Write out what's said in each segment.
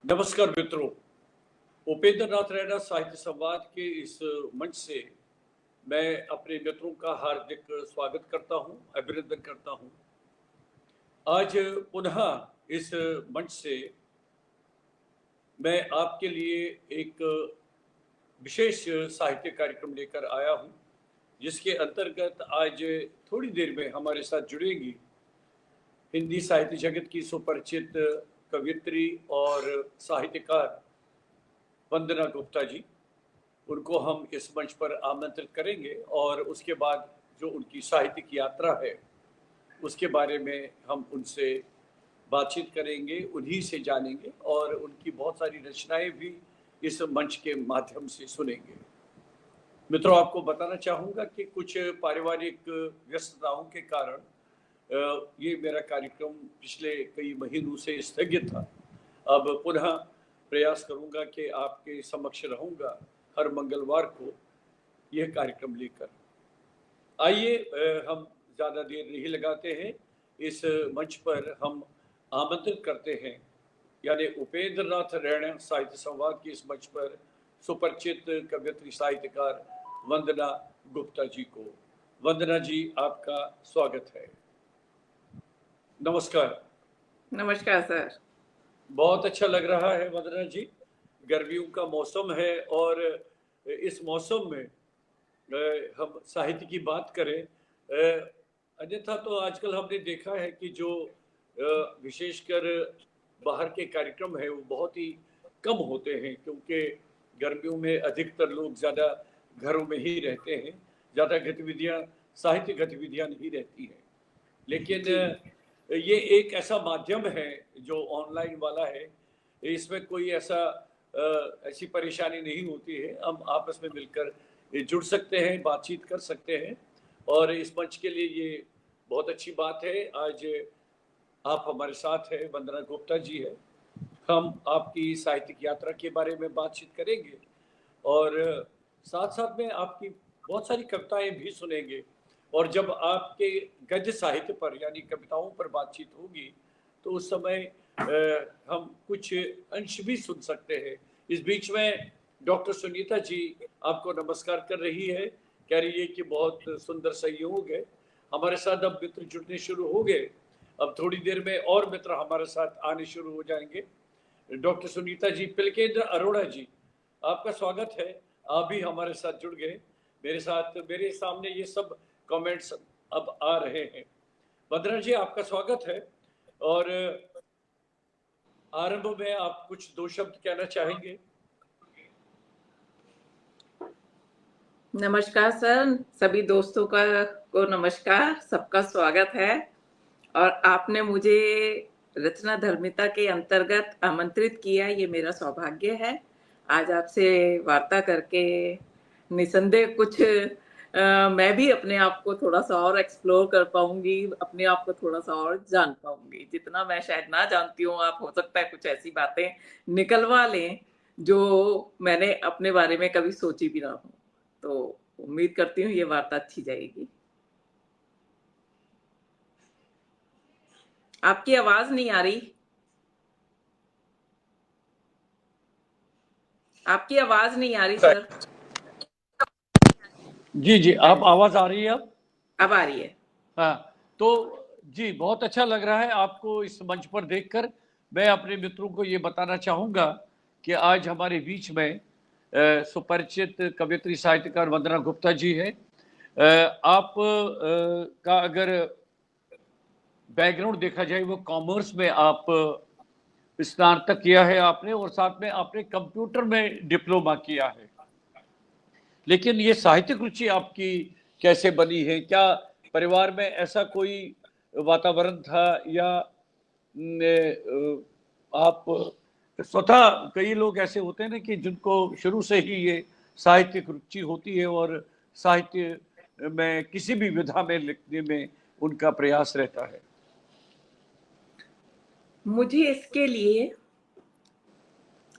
नमस्कार मित्रों, उपेंद्र नाथ रैना साहित्य संवाद के इस मंच से मैं अपने मित्रों का हार्दिक स्वागत करता हूं, अभिनंदन करता हूं। आज पुनः इस मंच से मैं आपके लिए एक विशेष साहित्य कार्यक्रम लेकर आया हूं, जिसके अंतर्गत आज थोड़ी देर में हमारे साथ जुड़ेंगी हिंदी साहित्य जगत की सुपरिचित कवयित्री और साहित्यकार वंदना गुप्ता जी। उनको हम इस मंच पर आमंत्रित करेंगे और उसके बाद जो उनकी साहित्यिक यात्रा है उसके बारे में हम उनसे बातचीत करेंगे, उन्हीं से जानेंगे और उनकी बहुत सारी रचनाएं भी इस मंच के माध्यम से सुनेंगे। मित्रों, आपको बताना चाहूँगा कि कुछ पारिवारिक व्यस्तताओं के कारण ये मेरा कार्यक्रम पिछले कई महीनों से स्थगित था। अब पुनः प्रयास करूंगा कि आपके समक्ष रहूंगा हर मंगलवार को यह कार्यक्रम लेकर। आइए हम ज़्यादा देर नहीं लगाते हैं, इस मंच पर हम आमंत्रित करते हैं यानी उपेंद्र नाथ रैना साहित्य संवाद के इस मंच पर सुपरिचित कवयित्री साहित्यकार वंदना गुप्ता जी को। वंदना जी, आपका स्वागत है। नमस्कार। नमस्कार सर। बहुत अच्छा लग रहा है वंदना जी, गर्मियों का मौसम है और इस मौसम में हम साहित्य की बात करें। अन्यथा तो आजकल हमने देखा है कि जो विशेषकर बाहर के कार्यक्रम है वो बहुत ही कम होते हैं, क्योंकि गर्मियों में अधिकतर लोग ज़्यादा घरों में ही रहते हैं, ज़्यादा गतिविधियाँ, साहित्य गतिविधियाँ नहीं रहती हैं। लेकिन ये एक ऐसा माध्यम है जो ऑनलाइन वाला है, इसमें कोई ऐसी परेशानी नहीं होती है। हम आपस में मिलकर जुड़ सकते हैं, बातचीत कर सकते हैं और इस मंच के लिए ये बहुत अच्छी बात है। आज आप हमारे साथ हैं, वंदना गुप्ता जी है। हम आपकी साहित्यिक यात्रा के बारे में बातचीत करेंगे और साथ साथ में आपकी बहुत सारी कविताएं भी सुनेंगे। और जब आपके गद्य साहित्य पर यानी कविताओं पर बातचीत होगी तो उस समय हम कुछ अंश भी सुन सकते हैं। इस बीच में डॉक्टर सुनीता जी आपको नमस्कार कर रही है, कह रही है कि बहुत सुंदर संयोग है। हमारे साथ अब मित्र जुड़ने शुरू हो गए, अब थोड़ी देर में और मित्र हमारे साथ आने शुरू हो जाएंगे। डॉक्टर सुनीता जी, पिलकेंद्र अरोड़ा जी, आपका स्वागत है। आप भी हमारे साथ जुड़ गए। मेरे सामने ये सब कमेंट्स अब आ रहे हैं। वंदना जी, आपका स्वागत है और आरंभ में आप कुछ दो शब्द कहना चाहेंगे? नमस्कार सर, सभी दोस्तों को नमस्कार, सबका स्वागत है। और आपने मुझे रचना धर्मिता के अंतर्गत आमंत्रित किया, ये मेरा सौभाग्य है। आज आपसे वार्ता करके निसंदेह कुछ मैं भी अपने आप को थोड़ा सा और एक्सप्लोर कर पाऊंगी, अपने आप को थोड़ा सा और जान पाऊंगी। जितना मैं शायद ना जानती हूँ, आप हो सकता है कुछ ऐसी बातें निकलवा लें जो मैंने अपने बारे में कभी सोची भी ना हो। तो उम्मीद करती हूँ ये वार्ता अच्छी जाएगी। आपकी आवाज नहीं आ रही। आपकी आवाज नहीं आ रही सर। जी, आप आवाज आ रही है? अब आ रही है। हाँ, तो जी, बहुत अच्छा लग रहा है आपको इस मंच पर देखकर। मैं अपने मित्रों को ये बताना चाहूँगा कि आज हमारे बीच में सुपरिचित कवयित्री साहित्यकार वंदना गुप्ता जी है। आप का अगर बैकग्राउंड देखा जाए, वो कॉमर्स में आप स्नातक किया है आपने और साथ में आपने कंप्यूटर में डिप्लोमा किया है। लेकिन ये साहित्यिक रुचि आपकी कैसे बनी है? क्या परिवार में ऐसा कोई वातावरण था या आप स्वतः, कई लोग ऐसे होते हैं ना कि जिनको शुरू से ही ये साहित्यिक रुचि होती है और साहित्य में किसी भी विधा में लिखने में उनका प्रयास रहता है? मुझे इसके लिए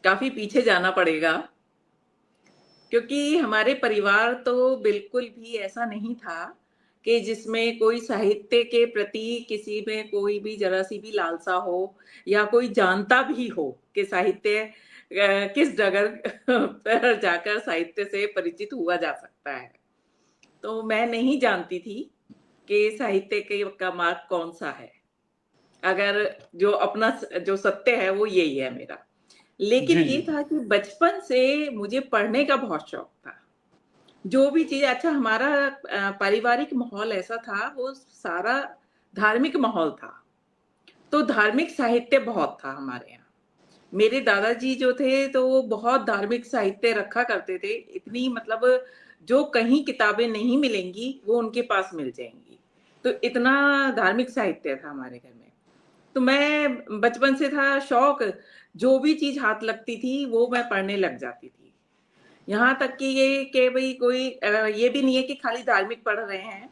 काफी पीछे जाना पड़ेगा, क्योंकि हमारे परिवार तो बिल्कुल भी ऐसा नहीं था कि जिसमें कोई साहित्य के प्रति किसी में कोई भी जरा सी भी लालसा हो, या कोई जानता भी हो कि साहित्य किस डगर पर जाकर साहित्य से परिचित हुआ जा सकता है। तो मैं नहीं जानती थी कि साहित्य के का मार्ग कौन सा है, अगर जो अपना जो सत्य है वो यही है मेरा। लेकिन जी ये जी। था कि बचपन से मुझे पढ़ने का बहुत शौक था। जो भी चीज़, अच्छा हमारा पारिवारिक माहौल ऐसा था, वो सारा धार्मिक माहौल था। तो धार्मिक साहित्य बहुत था हमारे यहाँ। मेरे दादाजी जो थे तो वो बहुत धार्मिक साहित्य रखा करते थे। इतनी मतलब जो कहीं किताबें नहीं मिलेंगी वो उनके पास मिल जाएँगी। तो इतना धार्मिक साहित्य था हमारे घर में। तो मैं बचपन से था शौक, जो भी चीज़ हाथ लगती थी वो मैं पढ़ने लग जाती थी। यहाँ तक कि ये कि भई कोई ये भी नहीं है कि खाली धार्मिक पढ़ रहे हैं।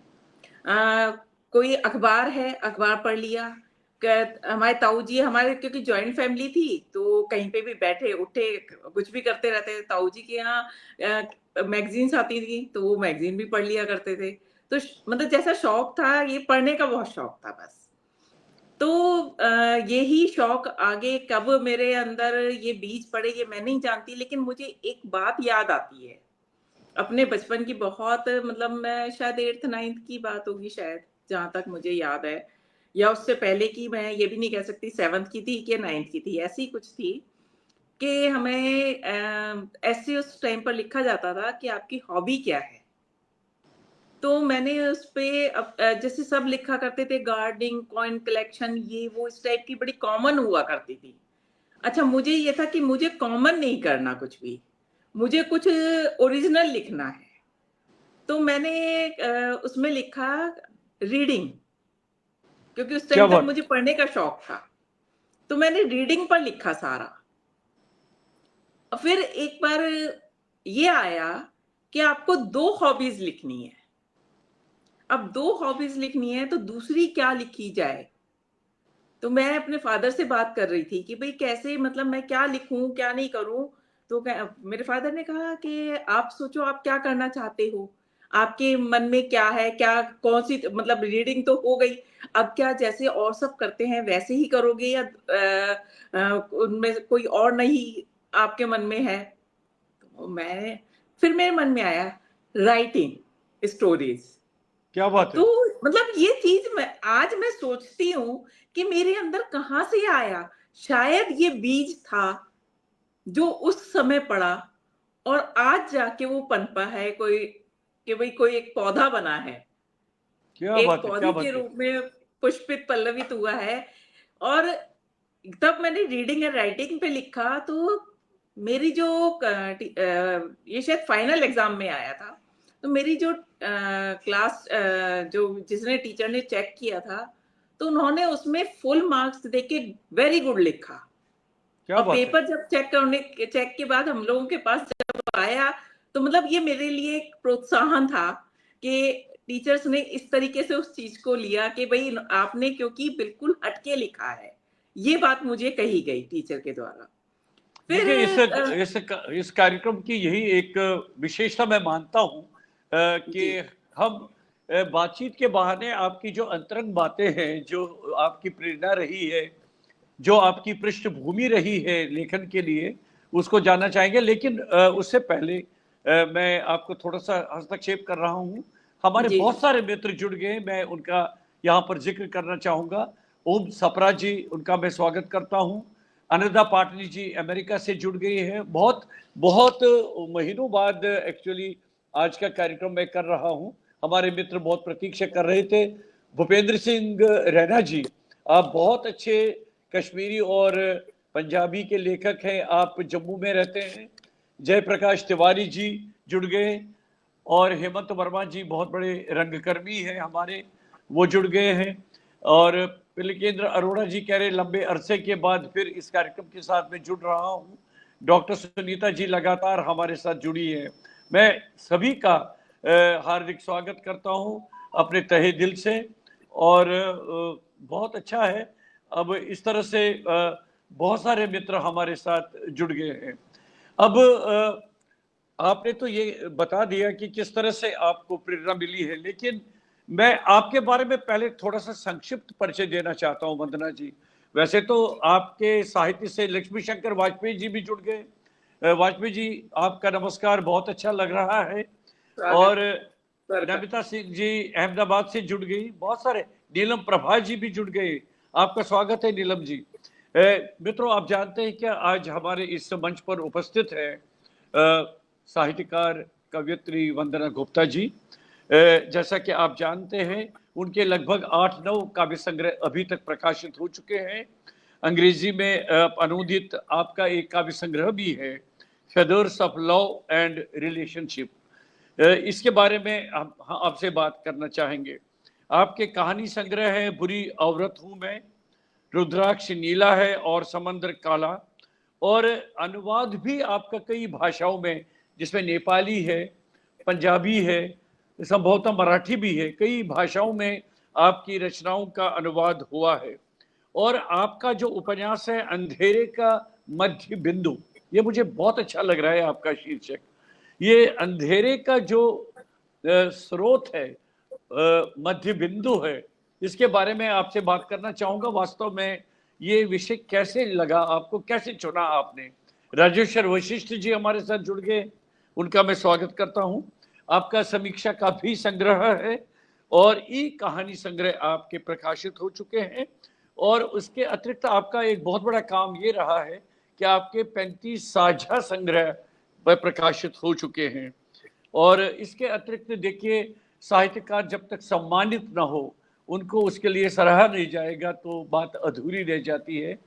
कोई अखबार है, अखबार पढ़ लिया। हमारे ताऊ जी, हमारे क्योंकि जॉइंट फैमिली थी, तो कहीं पे भी बैठे उठे कुछ भी करते रहते थे। ताऊ जी के यहाँ मैगजीन्स आती थी, तो वो मैगजीन भी पढ़ लिया करते थे। तो मतलब जैसा शौक था, ये पढ़ने का बहुत शौक था बस। तो यही शौक आगे कब मेरे अंदर ये बीज पड़े ये मैं नहीं जानती, लेकिन मुझे एक बात याद आती है अपने बचपन की। बहुत मतलब मैं शायद 8th 9th की बात होगी शायद, जहाँ तक मुझे याद है, या उससे पहले की, मैं ये भी नहीं कह सकती 7th की थी कि 9th की थी, ऐसी कुछ थी कि हमें ऐसे उस टाइम पर लिखा जाता था कि आपकी हॉबी क्या है। तो मैंने उसपे जैसे सब लिखा करते थे गार्डनिंग, कॉइन कलेक्शन, ये वो इस टाइप की बड़ी कॉमन हुआ करती थी। अच्छा मुझे ये था कि मुझे कॉमन नहीं करना कुछ भी, मुझे कुछ ओरिजिनल लिखना है। तो मैंने उसमें लिखा रीडिंग, क्योंकि उस क्या टाइम तक बात। मुझे पढ़ने का शौक था। तो मैंने रीडिंग पर लिखा सारा। और फिर एक बार ये आया कि आपको 2 हॉबीज लिखनी है। अब 2 हॉबीज लिखनी है तो दूसरी क्या लिखी जाए? तो मैं अपने फादर से बात कर रही थी कि भई कैसे, मतलब मैं क्या लिखूँ, क्या नहीं करूँ? तो मेरे फादर ने कहा कि आप सोचो आप क्या करना चाहते हो? आपके मन में क्या है? क्या कौन-सी, मतलब रीडिंग तो हो गई, अब क्या जैसे और सब करते हैं वैसे ही करोगे, या उनमें से कोई और नहीं आपके मन में है? तो फिर मेरे मन में आया राइटिंग स्टोरीज़। क्या बात तो है। मतलब ये चीज़ मैं सोचती हूँ कि मेरे अंदर कहाँ से आया? शायद ये बीज था जो उस समय पड़ा, और आज जाके वो पनपा है, कोई कि भई कोई एक पौधा बना है। क्या एक बात है। क्या पौधे के बात है। रूप में पुष्पित पल्लवित हुआ है। और तब मैंने रीडिंग एंड राइटिंग पे लिखा, तो मेरी जो ये शायद फाइनल एग्जाम में आया था। तो मेरी जो क्लास जो जिसने टीचर ने चेक किया था, तो उन्होंने उसमें फुल मार्क्स देके वेरी गुड लिखा। क्या और बात है। पेपर जब चेक के बाद हम लोगों के पास जब आया, तो मतलब ये मेरे लिए एक प्रोत्साहन था कि टीचर्स ने इस तरीके से उस चीज को लिया कि भाई आपने क्योंकि बिल्कुल हटके लिखा है, ये बात मुझे कही गई टीचर के द्वारा। फिर देखिए इस कार्यक्रम की यही एक विशेषता मैं मानता हूं कि जी हम बातचीत के बहाने आपकी जो अंतरंग बातें हैं, जो आपकी प्रेरणा रही है, जो आपकी पृष्ठभूमि रही है लेखन के लिए, उसको जानना चाहेंगे। लेकिन उससे पहले मैं आपको थोड़ा सा हस्तक्षेप कर रहा हूं। हमारे जी बहुत जी सारे मित्र जुड़ गए, मैं उनका यहाँ पर जिक्र करना चाहूंगा। ओम सपरा जी, उनका मैं स्वागत करता हूं। अनिता पाटनी जी अमेरिका से जुड़ गई हैं। बहुत बहुत महीनों बाद एक्चुअली आज का कार्यक्रम मैं कर रहा हूं। हमारे मित्र बहुत प्रतीक्षा कर रहे थे। भूपेंद्र सिंह रैना जी, आप बहुत अच्छे कश्मीरी और पंजाबी के लेखक हैं, आप जम्मू में रहते हैं। जयप्रकाश तिवारी जी जुड़ गए, और हेमंत वर्मा जी बहुत बड़े रंगकर्मी हैं हमारे, वो जुड़ गए हैं। और पिलकेंद्र अरोड़ा जी कह रहे लंबे अरसे के बाद फिर इस कार्यक्रम के साथ में जुड़ रहा हूँ। डॉक्टर सुनीता जी लगातार हमारे साथ जुड़ी है। मैं सभी का हार्दिक स्वागत करता हूँ अपने तहे दिल से। और बहुत अच्छा है, अब इस तरह से बहुत सारे मित्र हमारे साथ जुड़ गए हैं। अब आपने तो ये बता दिया कि किस तरह से आपको प्रेरणा मिली है, लेकिन मैं आपके बारे में पहले थोड़ा सा संक्षिप्त परिचय देना चाहता हूं वंदना जी। वैसे तो आपके साहित्य से लक्ष्मी शंकर वाजपेयी जी भी जुड़ गए। वाजपेयी जी, आपका नमस्कार, बहुत अच्छा लग रहा है। स्वागत और सर का। नमिता सिंह जी अहमदाबाद से जुड़ गई, बहुत सारे, नीलम प्रभा जी भी जुड़ गए। आपका स्वागत है नीलम जी। मित्रों, आप जानते हैं क्या, आज हमारे इस मंच पर उपस्थित है साहित्यकार कवयित्री वंदना गुप्ता जी। जैसा कि आप जानते हैं, उनके लगभग 8-9 काव्य संग्रह अभी तक प्रकाशित हो चुके हैं। अंग्रेजी में अनुदित आपका एक काव्य संग्रह भी है, feathers of love and relationship. इसके बारे में हम आपसे बात करना चाहेंगे। आपके कहानी संग्रह है बुरी औरत हूं मैं, रुद्राक्ष नीला है और समंदर काला, और अनुवाद भी आपका कई भाषाओं में, जिसमें नेपाली है, पंजाबी है, संभवतः मराठी भी है, कई भाषाओं में आपकी रचनाओं का अनुवाद हुआ है। और आपका जो उपन्यास है अंधेरे का मध्य बिंदु, ये मुझे बहुत अच्छा लग रहा है आपका शीर्षक। ये अंधेरे का जो स्रोत है, मध्य बिंदु है, इसके बारे में आपसे बात करना चाहूंगा। वास्तव में ये विषय कैसे लगा आपको, कैसे चुना आपने? राजेश्वर वशिष्ठ जी हमारे साथ जुड़ गए, उनका मैं स्वागत करता हूं। आपका समीक्षा का भी संग्रह है और ई कहानी संग्रह आपके प्रकाशित हो चुके हैं। और उसके अतिरिक्त आपका एक बहुत बड़ा काम ये रहा है कि आपके 35 साझा संग्रह प्रकाशित हो चुके हैं। और इसके अतिरिक्त देखिए, साहित्यकार जब तक सम्मानित ना हो, उनको उसके लिए सराहा नहीं जाएगा तो बात अधूरी रह जाती है।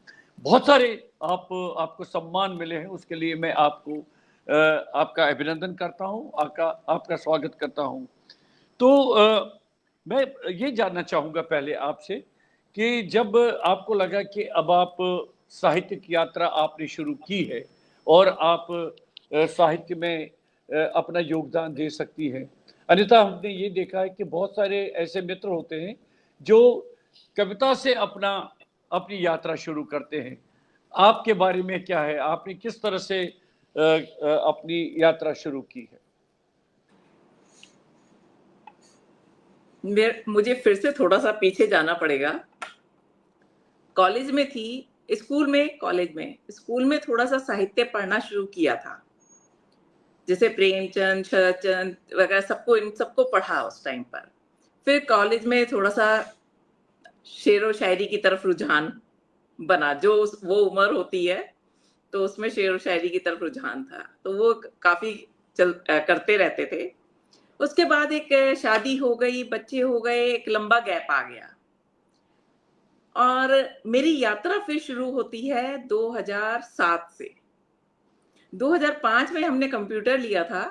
बहुत सारे आपको सम्मान मिले हैं, उसके लिए मैं आपको आपका अभिनंदन करता हूं, आपका स्वागत करता हूं। तो मैं ये जानना चाहूंगा पहले आपसे कि जब आपको लगा कि अब आप साहित्यिक यात्रा आपने शुरू की है और आप साहित्य में अपना योगदान दे सकती हैं। अन्यथा हमने ये देखा है कि बहुत सारे ऐसे मित्र होते हैं जो कविता से अपनी यात्रा शुरू करते हैं। आपके बारे में क्या है? आपने किस तरह से अपनी यात्रा शुरू की है? मुझे फिर से थोड़ा सा पीछे जाना पड़ेगा। कॉलेज में थी, स्कूल में थोड़ा सा साहित्य पढ़ना शुरू किया था। जैसे प्रेमचंद, शरदचंद वगैरह इन सबको पढ़ा उस टाइम पर। फिर कॉलेज में थोड़ा सा शेर व शायरी की तरफ रुझान बना, जो वो उम्र होती है, तो उसमें शेर व शायरी की तरफ रुझान था, तो वो काफी करते रहते थे। उसके बाद एक शादी हो गई, बच्चे हो गए, एक लंबा गैप आ गया और मेरी यात्रा फिर शुरू होती है 2007 से। 2005 में हमने कंप्यूटर लिया था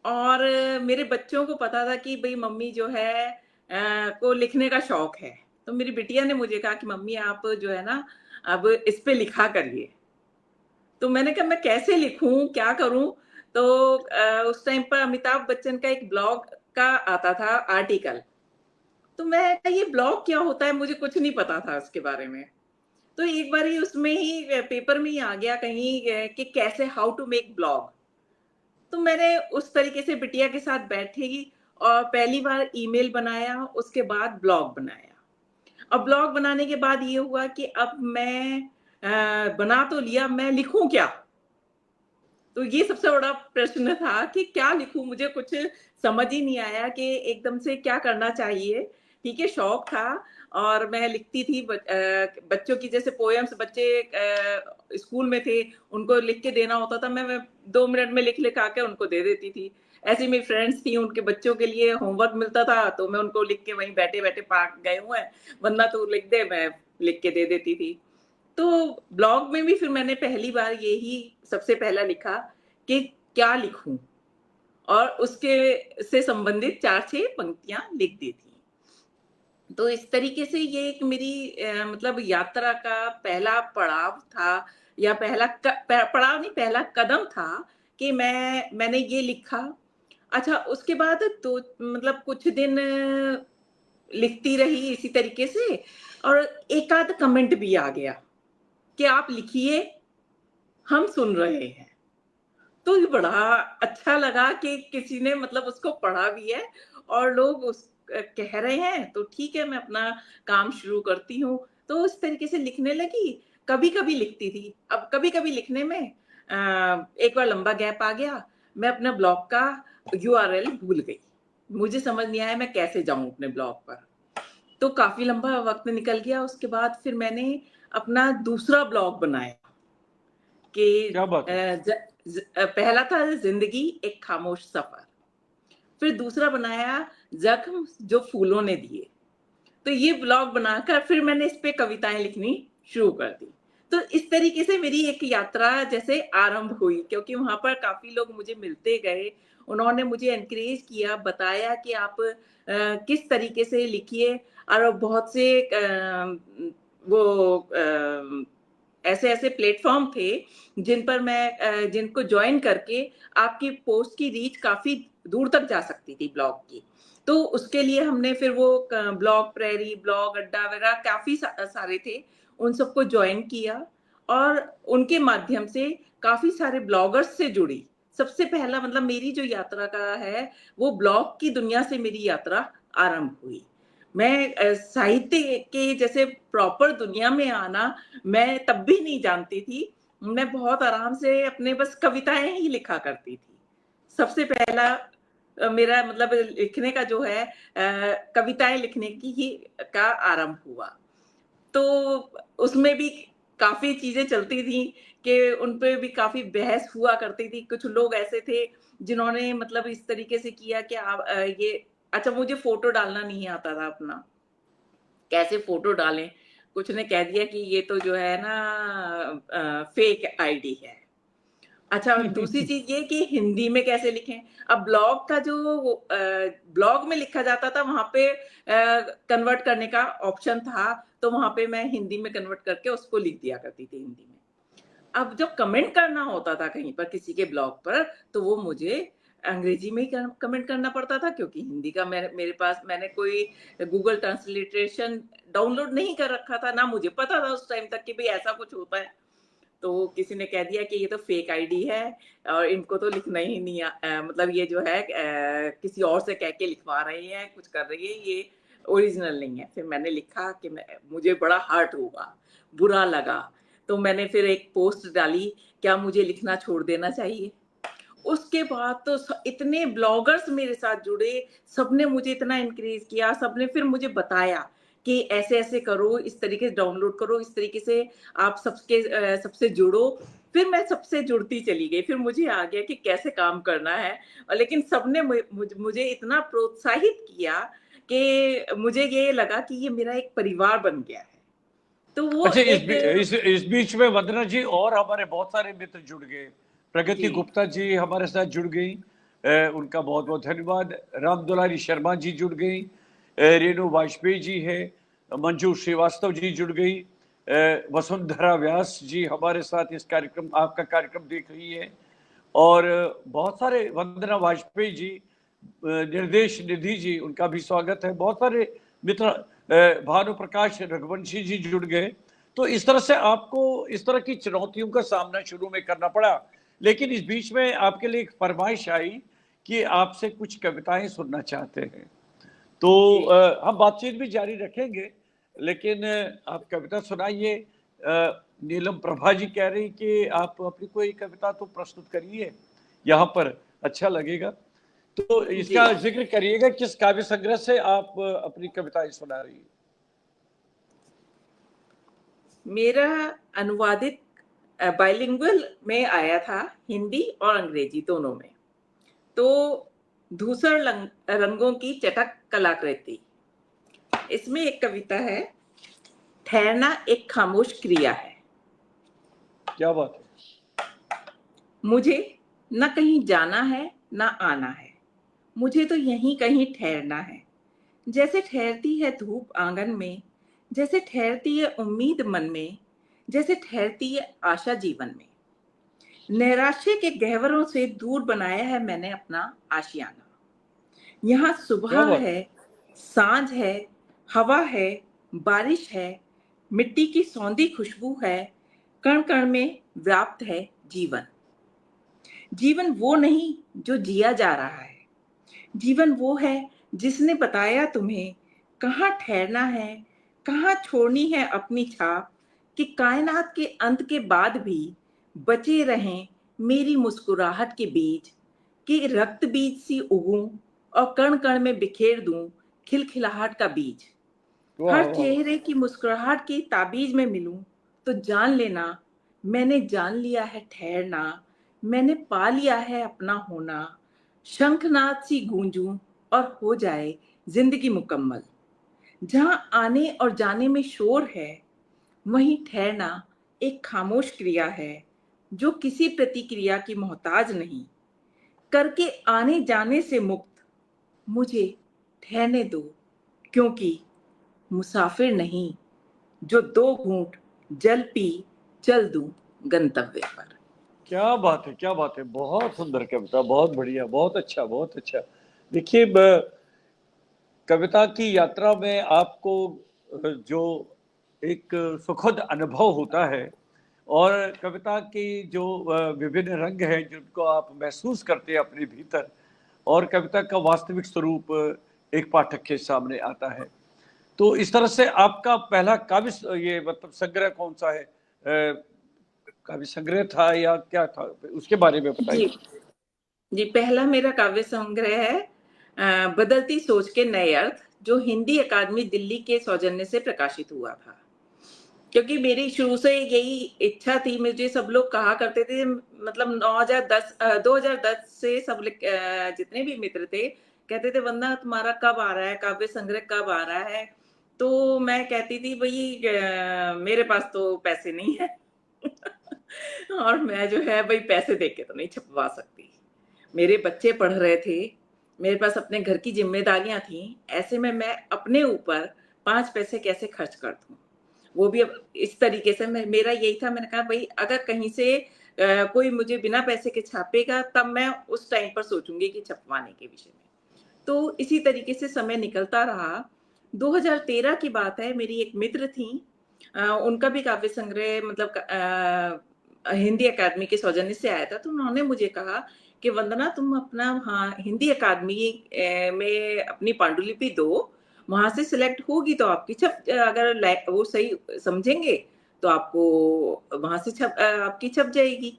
और मेरे बच्चों को पता था कि भाई मम्मी जो है को लिखने का शौक है, तो मेरी बिटिया ने मुझे कहा कि मम्मी आप जो है ना अब इस पे लिखा करिए। तो मैंने कहा मैं कैसे लिखूं, क्या करूं? तो उस टाइम पर अमिताभ बच्चन का एक ब्लॉग का आता था आर्टिकल, तो मैं ये ब्लॉग क्या होता है, मुझे कुछ नहीं पता था उसके बारे में। तो एक बार ही उसमें ही पेपर में ही आ गया कहीं कि कैसे हाउ टू मेक ब्लॉग। तो मैंने उस तरीके से बिटिया के साथ बैठी और पहली बार ईमेल बनाया, उसके बाद ब्लॉग बनाया। अब ब्लॉग बनाने के बाद ये हुआ कि अब मैं बना तो लिया, मैं लिखूं क्या? तो ये सबसे बड़ा प्रश्न था कि क्या लिखूं, मुझे कुछ समझ ही नहीं आया कि एकदम से क्या करना चाहिए। ठीक है, शौक था और मैं लिखती थी बच्चों की, जैसे पोएम्स बच्चे स्कूल में थे, उनको लिख के देना होता था, मैं 2 मिनट में लिख लिखा के उनको दे देती थी। ऐसी मेरी फ्रेंड्स थी, उनके बच्चों के लिए होमवर्क मिलता था तो मैं उनको लिख के वहीं बैठे बैठे पार्क गए हुए हैं, वरना तू लिख दे, मैं लिख के दे देती थी। तो ब्लॉग में भी फिर मैंने पहली बार यही सबसे पहला लिखा कि क्या लिखूं, और उसके से संबंधित 4-6 पंक्तियां लिख दी थी। तो इस तरीके से ये एक मेरी मतलब यात्रा का पहला पड़ाव था, या पड़ाव नहीं, पहला कदम था कि मैंने ये लिखा। अच्छा, उसके बाद तो मतलब कुछ दिन लिखती रही इसी तरीके से, और एक आध कमेंट भी आ गया कि आप लिखिए, हम सुन रहे हैं। तो ये बड़ा अच्छा लगा कि किसी ने मतलब उसको पढ़ा भी है और लोग कह रहे हैं तो ठीक है, मैं अपना काम शुरू करती हूँ। तो उस तरीके से लिखने लगी। कभी-कभी लिखती थी। अब कभी-कभी लिखने में एक बार लंबा गैप आ गया, मैं अपना ब्लॉग का यूआरएल भूल गई। मुझे समझ नहीं आया मैं कैसे जाऊँ अपने ब्लॉग पर। तो काफ़ी लंबा वक़्त निकल गया, उसके बाद फिर मैंने अपना दूसरा ब्लॉग बनाया कि क्या बात है। पहला था ज़िंदगी एक खामोश सफ़र, फिर दूसरा बनाया ज़ख्म जो फूलों ने दिए। तो ये ब्लॉग बनाकर फिर मैंने इस पे कविताएँ लिखनी शुरू कर दी। तो इस तरीके से मेरी एक यात्रा जैसे आरंभ हुई, क्योंकि वहाँ पर काफ़ी लोग मुझे मिलते गए। उन्होंने मुझे एनकरेज किया, बताया कि आप किस तरीके से लिखिए। और बहुत से वो ऐसे-ऐसे प्लेटफ़ॉर्म थे जिन पर मैं जिनको जॉइन करके आपकी पोस्ट की रीच काफ़ी दूर तक जा सकती थी ब्लॉग की। तो उसके लिए हमने फिर वो ब्लॉग प्रेरी, ब्लॉग अड्डा वगैरह काफ़ी सारे थे, उन सबको जॉइन किया और उनके माध्यम से काफ़ी सारे ब्लॉगर्स से जुड़ी। सबसे पहला मतलब मेरी जो यात्रा का है, वो ब्लॉग की दुनिया से मेरी यात्रा आरंभ हुई। मैं साहित्य के जैसे प्रॉपर दुनिया में आना मैं तब भी नहीं जानती थी। मैं बहुत आराम से अपने बस कविताएँ ही लिखा करती थी। सबसे पहला मेरा मतलब लिखने का जो है कविताएँ लिखने की ही का आरंभ हुआ। तो उसमें भी काफ़ी चीज़ें चलती थी कि उन पे भी काफ़ी बहस हुआ करती थी। कुछ लोग ऐसे थे जिन्होंने मतलब इस तरीके से किया कि आप ये अच्छा मुझे फ़ोटो डालना नहीं आता था अपना। कैसे फ़ोटो डालें? कुछ ने कह दिया कि ये तो जो है ना फ़ेक आईडी है। अच्छा, दूसरी चीज़ ये कि हिंदी में कैसे लिखें? अब ब्लॉग का जो ब्लॉग में लिखा जाता था वहाँ पे कन्वर्ट करने का ऑप्शन था, तो वहाँ पे मैं हिंदी में कन्वर्ट करके उसको लिख दिया करती थी हिंदी में। अब जब कमेंट करना होता था कहीं पर किसी के ब्लॉग पर, तो वो मुझे अंग्रेजी में ही कमेंट करना पड़ता था, क्योंकि हिंदी का मेरे पास मैंने कोई गूगल ट्रांसलिटरेशन डाउनलोड नहीं कर रखा था, ना मुझे पता था उस टाइम तक कि भई ऐसा कुछ होता है। तो किसी ने कह दिया कि ये तो फेक आईडी है और इनको तो लिखना ही नहीं मतलब ये जो है किसी और से कह के लिखवा रही हैं, कुछ कर रही है, ये ओरिजिनल नहीं है। फिर मैंने लिखा कि मुझे बड़ा हर्ट हुआ, बुरा लगा। तो मैंने फिर एक पोस्ट डाली, क्या मुझे लिखना छोड़ देना चाहिए? उसके बाद तो इतने ब्लॉगर्स मेरे साथ जुड़े, सबने मुझे इतना एनकरेज किया, सबने फिर मुझे बताया कि ऐसे-ऐसे करो, इस तरीके से डाउनलोड करो, इस तरीके से आप सबसे जुड़ो। फिर मैं सबसे जुड़ती चली गई, फिर मुझे आ गया कि कैसे काम करना है। लेकिन सबने मुझे इतना प्रोत्साहित किया कि मुझे ये लगा कि ये मेरा एक परिवार बन गया है। तो वो अच्छा, एक इस बीच में वंदना जी और हमारे बहुत सारे मित्र जुड़ गए। प्रगति जी, गुप्ता जी हमारे साथ जुड़ गई, उनका बहुत बहुत धन्यवाद। राम दुलारी शर्मा जी जुड़ गई, रेणु वाजपेयी जी है, मंजू श्रीवास्तव जी जुड़ गई, वसुंधरा व्यास जी हमारे साथ इस कार्यक्रम आपका कार्यक्रम देख रही है। और बहुत सारे, वंदना वाजपेयी जी, निर्देश निधि जी, उनका भी स्वागत है। बहुत सारे मित्र, भानु प्रकाश रघुवंशी जी जुड़ गए। तो इस तरह से आपको इस तरह की चुनौतियों का सामना शुरू में करना पड़ा, लेकिन इस बीच में आपके लिए एक फरमाइश आई कि आपसे कुछ कविताएं सुनना चाहते हैं। तो जी। हम बातचीत भी जारी रखेंगे, लेकिन आप कविता सुनाइए। नीलम प्रभा जी कह रही कि आप अपनी कोई कविता तो प्रस्तुत करिए, यहाँ पर अच्छा लगेगा। तो जी। इसका जिक्र करिएगा, किस काव्य संग्रह से आप अपनी कविताएं सुना रही हैं। मेरा अनुवादित बाइलिंगुअल में आया था, हिंदी और अंग्रेजी दोनों में। तो धूसर रंगों की चटक कलाकृति, इसमें एक कविता है, ठहरना एक खामोश क्रिया है। क्या बात है। मुझे न कहीं जाना है न आना है, मुझे तो यहीं कहीं ठहरना है। जैसे ठहरती है धूप आंगन में, जैसे ठहरती है उम्मीद मन में, जैसे ठहरती है आशा जीवन में। नैराश्य के गहवरों से दूर बनाया है मैंने अपना आशियाना। यहाँ क्या सुबह बात है, सांझ है, हवा है, बारिश है, मिट्टी की सौंधी खुशबू है, कण कण में व्याप्त है जीवन। जीवन वो नहीं जो जिया जा रहा है, जीवन वो है जिसने बताया तुम्हें कहाँ ठहरना है, कहाँ छोड़नी है अपनी छाप, कि कायनात के अंत के बाद भी बचे रहें मेरी मुस्कुराहट के बीज, कि रक्त बीज सी उगूं और कण कण में बिखेर दूं खिलखिलाहट का बीज। वाह हर वाह। चेहरे की मुस्कुराहट की ताबीज में मिलूं तो जान लेना मैंने जान लिया है ठहरना, मैंने पा लिया है अपना होना। शंखनाद सी गूंजूं और हो जाए जिंदगी मुकम्मल। जहां आने और जाने में शोर है, वहीं ठहरना एक खामोश क्रिया है जो किसी प्रतिक्रिया की मोहताज नहीं। करके आने जाने से मुक्त मुझे ठहरने दो, क्योंकि मुसाफिर नहीं जो दो घूंट जल पी चल दूं गंतव्य पर। क्या बात है, क्या बात है, बहुत सुंदर कविता, बहुत बढ़िया, बहुत अच्छा, बहुत अच्छा। देखिए, कविता की यात्रा में आपको जो एक सुखद अनुभव होता है, और कविता की जो विभिन्न रंग हैं जिनको आप महसूस करते हैं अपने भीतर, और कविता का वास्तविक स्वरूप एक पाठक के सामने आता है। तो इस तरह से आपका पहला काव्य ये मतलब संग्रह कौन सा है? काव्य संग्रह था या क्या था, उसके बारे में जी बताइए। जी, पहला मेरा काव्य संग्रह है बदलती सोच के नए अर्थ, जो हिंदी अकादमी दिल्ली के सौजन्य से प्रकाशित हुआ था। क्योंकि मेरी शुरू से यही इच्छा थी, मुझे सब लोग कहा करते थे, मतलब 2010 से जितने भी मित्र थे कहते थे, वंदना तुम्हारा कब आ रहा है, काव्य संग्रह कब आ रहा है? तो मैं कहती थी भाई मेरे पास तो पैसे नहीं है और मैं जो है भाई पैसे दे के तो नहीं छपवा सकती। मेरे बच्चे पढ़ रहे थे, मेरे पास अपने घर की जिम्मेदारियां थी, ऐसे में मैं अपने ऊपर 5 पैसे कैसे खर्च कर दूं? वो भी अब इस तरीके से मेरा यही था, मैंने कहा भाई अगर कहीं से कोई मुझे बिना पैसे के छापेगा तब मैं उस टाइम पर सोचूंगी कि छपवाने के विषय में। तो इसी तरीके से समय निकलता रहा। 2013 की बात है, मेरी एक मित्र थी, उनका भी काव्य संग्रह मतलब हिंदी अकादमी के सौजन्य से आया था, तो उन्होंने मुझे कहा कि वंदना तुम अपना हाँ हिंदी अकादमी में अपनी पांडुलिपि दो, वहां से सिलेक्ट होगी तो आपकी छप अगर वो सही समझेंगे तो आपको वहां से आपकी छप जाएगी।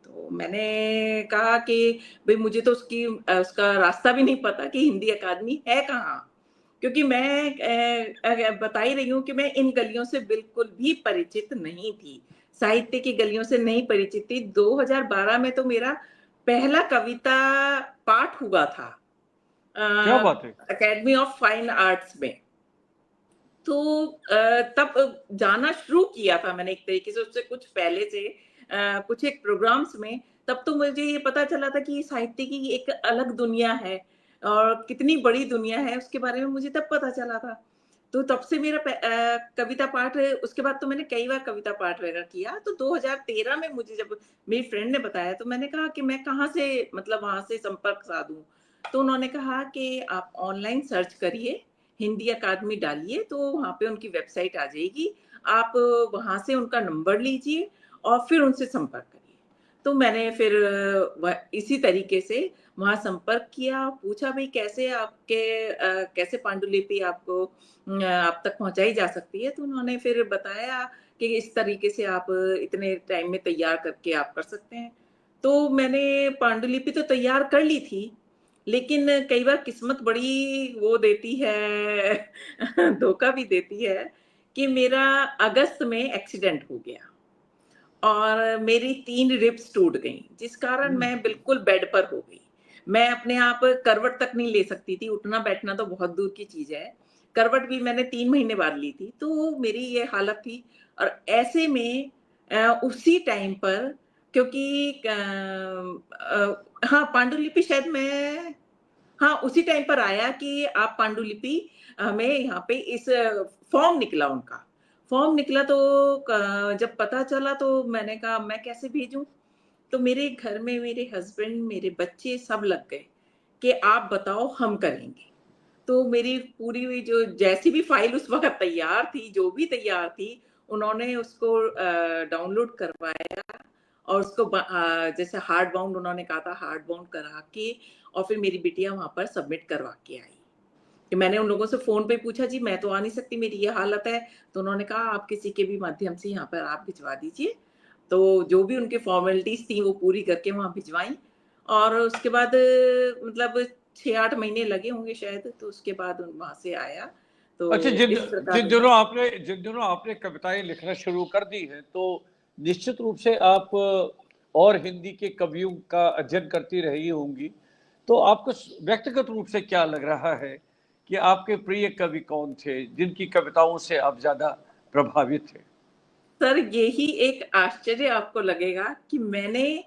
तो मैंने कहा कि भाई मुझे तो उसका रास्ता भी नहीं पता कि हिंदी अकादमी है कहाँ, क्योंकि मैं बता ही रही हूँ कि मैं इन गलियों से बिल्कुल भी परिचित नहीं थी, साहित्य की गलियों से नहीं परिचित थी। 2012 में तो मेरा पहला कविता पाठ हुआ था क्या बात है। एकेडमी ऑफ फाइन आर्ट्स में। तो तब जाना शुरू किया था मैंने एक तरीके से, उससे कुछ पहले से कुछ एक प्रोग्राम्स में। तब तो मुझे ये पता चला था कि साहित्य की एक अलग दुनिया है और कितनी बड़ी दुनिया है, उसके बारे में मुझे तब पता चला था। तो तब से मेरा कविता पाठ, उसके बाद तो मैंने कई बार कविता पाठ वगैरह किया। तो 2013 में मुझे जब मेरी फ्रेंड ने बताया तो मैंने कहा कि मैं कहाँ से मतलब वहां से संपर्क साधूं। तो उन्होंने कहा कि आप ऑनलाइन सर्च करिए, हिंदी अकादमी डालिए तो वहाँ पे उनकी वेबसाइट आ जाएगी, आप वहाँ से उनका नंबर लीजिए और फिर उनसे संपर्क करिए। तो मैंने फिर इसी तरीके से वहाँ संपर्क किया, पूछा भाई कैसे कैसे पांडुलिपि आपको आप तक पहुँचाई जा सकती है? तो उन्होंने फिर बताया कि इस तरीके से आप इतने टाइम में तैयार करके आप कर सकते हैं। तो मैंने पांडुलिपि तो तैयार कर ली थी, लेकिन कई बार किस्मत बड़ी वो देती है धोखा भी देती है कि मेरा अगस्त में एक्सीडेंट हो गया और मेरी 3 रिब्स टूट गईं, जिस कारण मैं बिल्कुल बेड पर हो गई। मैं अपने आप करवट तक नहीं ले सकती थी, उठना-बैठना तो बहुत दूर की चीज़ है। करवट भी मैंने 3 महीने बाद ली थी, तो मेरी ये हालत थी। और ऐसे में उसी टाइम पर, क्योंकि हाँ, पांडुलिपि शायद मैं हाँ, उसी टाइम पर आया कि आप पांडुलिपि हमें यहाँ पे इस फॉर्म निकला उनका। फॉर्म निकला तो जब पता चला तो मैंने कहा मैं कैसे भेजूँ? तो मेरे घर में मेरे हस्बैंड, मेरे बच्चे सब लग गए कि आप बताओ हम करेंगे। तो मेरी पूरी हुई जो जैसी भी फाइल उस वक़्त तैयार थी, जो भी तैयार थी, उन्होंने उसको डाउनलोड करवाया और उसको जैसे हार्ड बाउंड उन्होंने कहा था, हार्ड बाउंड करा के और फिर मेरी बिटिया वहाँ पर सबमिट करवा के आई। कि मैंने उन लोगों से फोन पे पूछा, जी मैं तो आ नहीं सकती, मेरी ये हालत है। तो उन्होंने कहा आप किसी के भी माध्यम से यहाँ पर आप भिजवा दीजिए। तो जो भी उनके फॉर्मेलिटीज थी वो पूरी करके वहां भिजवाई, और उसके बाद मतलब 6-8 महीने लगे होंगे शायद, तो उसके बाद वहां से आया। तो अच्छा, जिन इस जिन प्रकार। दिनों आपने कविताएं लिखना शुरू कर दी हैं, तो निश्चित रूप से आप और हिंदी के कवियों का अध्ययन करती रही होंगी। तो आपको व्यक्तिगत रूप से क्या लग रहा है कि आपके प्रिय कवि कौन थे, जिनकी कविताओं से आप ज्यादा प्रभावित थे? सर यही एक आश्चर्य आपको लगेगा कि मैंने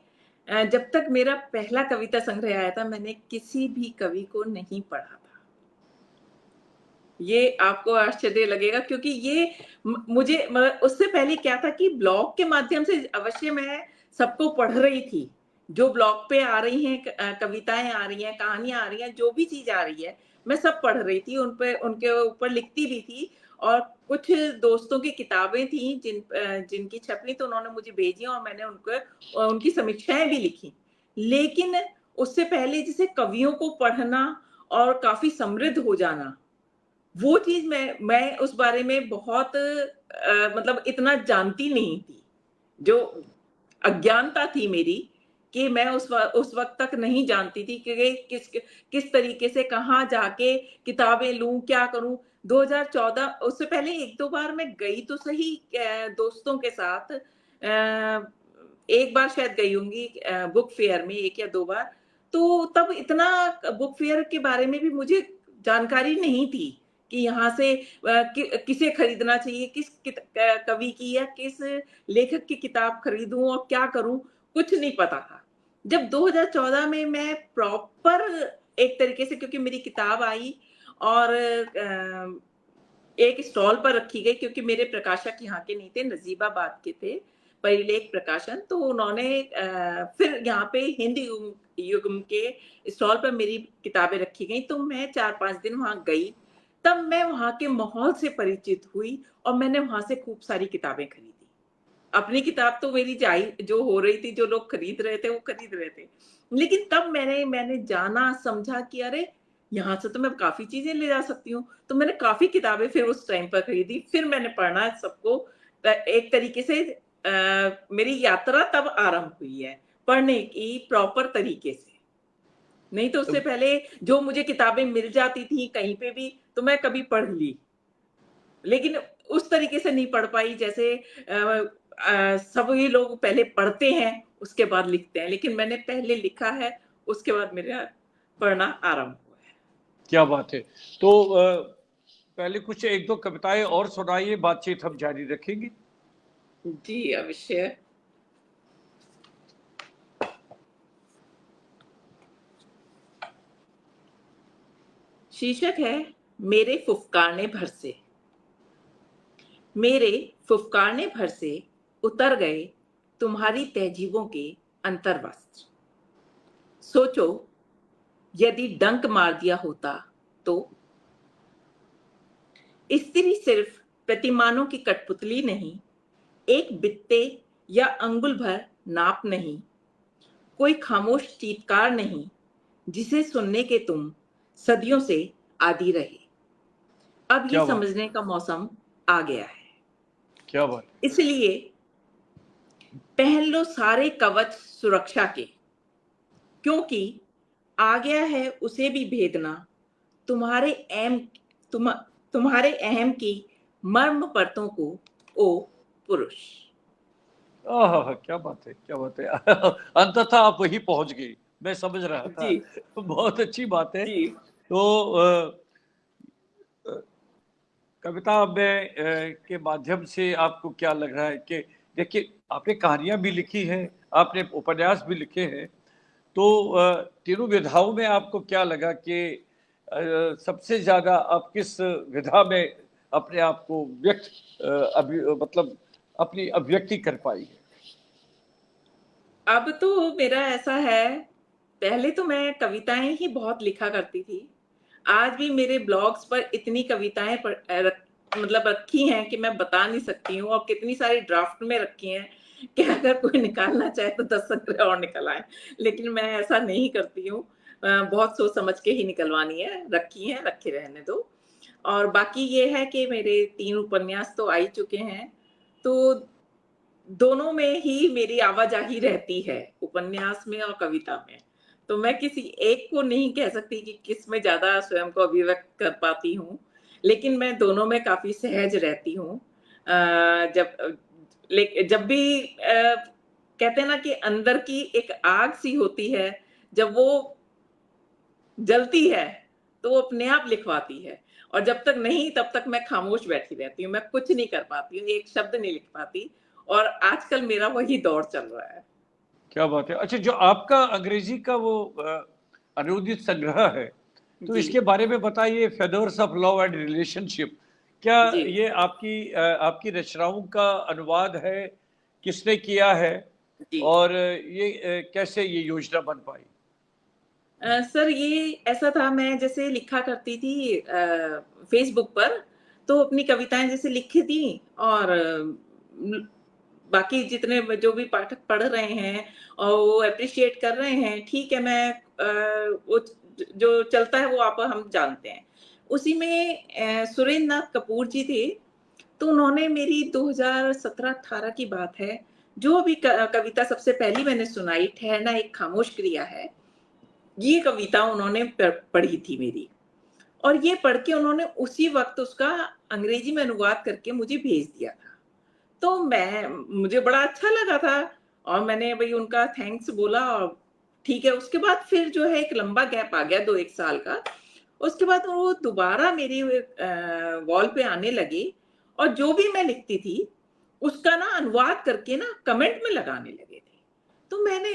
जब तक मेरा पहला कविता संग्रह आया था, मैंने किसी भी कवि को नहीं पढ़ा था। ये आपको आश्चर्य लगेगा, क्योंकि ये मुझे उससे पहले क्या था कि ब्लॉग के माध्यम से अवश्य मैं सबको पढ़ रही थी। जो ब्लॉग पे आ रही हैं, कविताएं आ रही हैं, कहानियां आ रही हैं, जो भी चीज आ रही है मैं सब पढ़ रही थी, उन पे उनके ऊपर लिखती भी थी। और कुछ दोस्तों की किताबें थी जिनकी छपी, तो उन्होंने मुझे भेजी और मैंने उनको उनकी समीक्षाएं भी लिखी। लेकिन उससे पहले जैसे कवियों को पढ़ना और काफी समृद्ध हो जाना, वो चीज मैं उस बारे में बहुत मतलब इतना जानती नहीं थी। जो अज्ञानता थी मेरी, कि मैं उस वक्त तक नहीं जानती थी कि किस तरीके से कहाँ जाके किताबें लूं, क्या करूं। 2014, उससे पहले एक दो बार मैं गई तो सही दोस्तों के साथ, एक बार शायद गई होंगी बुक फेयर में, एक या दो बार। तो तब इतना बुक फेयर के बारे में भी मुझे जानकारी नहीं थी कि यहाँ से किसे खरीदना चाहिए, किस कवि की या किस लेखक की किताब खरीदूं और क्या करूं, कुछ नहीं पता था। जब 2014 में मैं प्रॉपर एक तरीके से, क्योंकि मेरी किताब आई और एक स्टॉल पर रखी गई, क्योंकि मेरे प्रकाशक यहाँ के नहीं थे, नजीबाबाद के थे, परिलेख प्रकाशन। तो उन्होंने फिर यहाँ पे हिंदी युग्म के स्टॉल पर मेरी किताबें रखी गई, तो मैं 4-5 दिन वहां गई। तब मैं वहां के माहौल से परिचित हुई और मैंने वहां से खूब सारी किताबें खरीदी। अपनी किताब तो मेरी जो हो रही थी, जो लोग खरीद रहे थे वो खरीद रहे थे, लेकिन तब मैंने जाना समझा कि अरे यहाँ से तो मैं काफी चीजें ले जा सकती हूँ। तो मैंने काफी किताबें फिर उस टाइम पर खरीदी, फिर मैंने पढ़ना सबको। एक तरीके से मेरी यात्रा तब आरंभ हुई है पढ़ने की प्रॉपर तरीके से। नहीं तो उससे पहले जो मुझे किताबें मिल जाती थी कहीं पे भी, तो मैं कभी पढ़ ली, लेकिन उस तरीके से नहीं पढ़ पाई जैसे सभी लोग पहले पढ़ते हैं उसके बाद लिखते हैं, लेकिन मैंने पहले लिखा है, उसके बाद मेरा पढ़ना आरंभ हुआ है। क्या बात है। तो पहले कुछ एक दो कविताएं और सुनाइए, बातचीत हम जारी रखेंगे। जी अवश्य। शीर्षक है मेरे फुफकारने भर से। मेरे फुफकारने भर से उतर गए तुम्हारी तहजीबों के अंतर वस्त्र। सोचो यदि डंक मार दिया होता तो। स्त्री सिर्फ प्रतिमानों की कठपुतली नहीं, एक बित्ते या अंगुल भर नाप नहीं, कोई खामोश चीत्कार नहीं जिसे सुनने के तुम सदियों से आदी रहे। अब ये क्या बात, समझने का मौसम आ गया है, क्या बात। इसलिए पहन लो सारे कवच सुरक्षा के, क्योंकि आ गया है उसे भी भेदना तुम्हारे अहम तुम तुम्हारे अहम की मर्म परतों को, ओ पुरुष। क्या बात है, क्या बात है। अंततः आप वही पहुंच गई, मैं समझ रहा था। जी बहुत अच्छी बात है। जी तो अ, कविता में के माध्यम से आपको क्या लग रहा है कि देखिए, आपने कहानियां भी लिखी हैं, आपने उपन्यास भी लिखे हैं, तो तीनों विधाओं में आपको क्या लगा कि सबसे ज्यादा आप किस विधा में अपने आप को मतलब अपनी अभिव्यक्ति कर पाई है? अब तो मेरा ऐसा है, पहले तो मैं कविताएं ही बहुत लिखा करती थी। आज भी मेरे ब्लॉग्स पर इतनी कविताएं मतलब रखी हैं कि मैं बता नहीं सकती हूँ, और कितनी सारी ड्राफ्ट में रखी हैं कि अगर कोई निकालना चाहे तो 10 संग्रह और निकल आए, लेकिन मैं ऐसा नहीं करती हूँ। बहुत सोच समझ के ही निकलवानी है, रखी है, रखे रहने दो। और बाकी ये है कि मेरे 3 उपन्यास तो आ ही चुके हैं, तो दोनों में ही मेरी आवाजाही रहती है, उपन्यास में और कविता में। तो मैं किसी एक को नहीं कह सकती कि किसमें ज़्यादा स्वयं को अभिव्यक्त कर पाती हूँ, लेकिन मैं दोनों में काफ़ी सहज रहती हूँ। जब भी कहते हैं ना कि अंदर की एक आग सी होती है, जब वो जलती है, तो वो अपने आप लिखवाती है और जब तक नहीं तब तक मैं खामोश बैठी रहती हूँ, मैं कुछ नहीं कर पाती हूँ, एक शब्द नहीं लिख पाती और आजकल मेरा वही दौर चल रहा है। क्या बात है। अच्छा, जो आपका अंग्रेजी का वो अनुदित संग्रह है, तो जी, इसके बारे में बताइए, feathers of love and relationship. क्या जी, ये आपकी रचनाओं का अनुवाद है? किसने किया है? जी। और ये कैसे ये योजना बन पाई? सर ये ऐसा था मैं जैसे लिखा करती थी फ़ेसबुक पर, तो अपनी कविताएँ जैसे लिखी थी और बाकी जितने जो भी पाठक पढ़ रहे हैं और वो एप्रिशिएट कर रहे हैं, ठीक है मैं वो जो चलता है वो आप हम जानते हैं। उसी में सुरेंद्र नाथ कपूर जी थे, तो उन्होंने मेरी 2017-18 की बात है, जो भी कविता सबसे पहली मैंने सुनाई, ठहरना एक खामोश क्रिया है, ये कविता उन्होंने पढ़ी थी मेरी और ये पढ़ के उन्होंने उसी वक़्त उसका अंग्रेजी में अनुवाद करके मुझे भेज दिया था। तो मुझे बड़ा अच्छा लगा था और मैंने भई उनका थैंक्स बोला और ठीक है, उसके बाद फिर जो है एक लंबा गैप आ गया 2-1 साल का। उसके बाद वो दोबारा मेरी वॉल पे आने लगे और जो भी मैं लिखती थी, उसका ना अनुवाद करके ना कमेंट में लगाने लगे थे। तो मैंने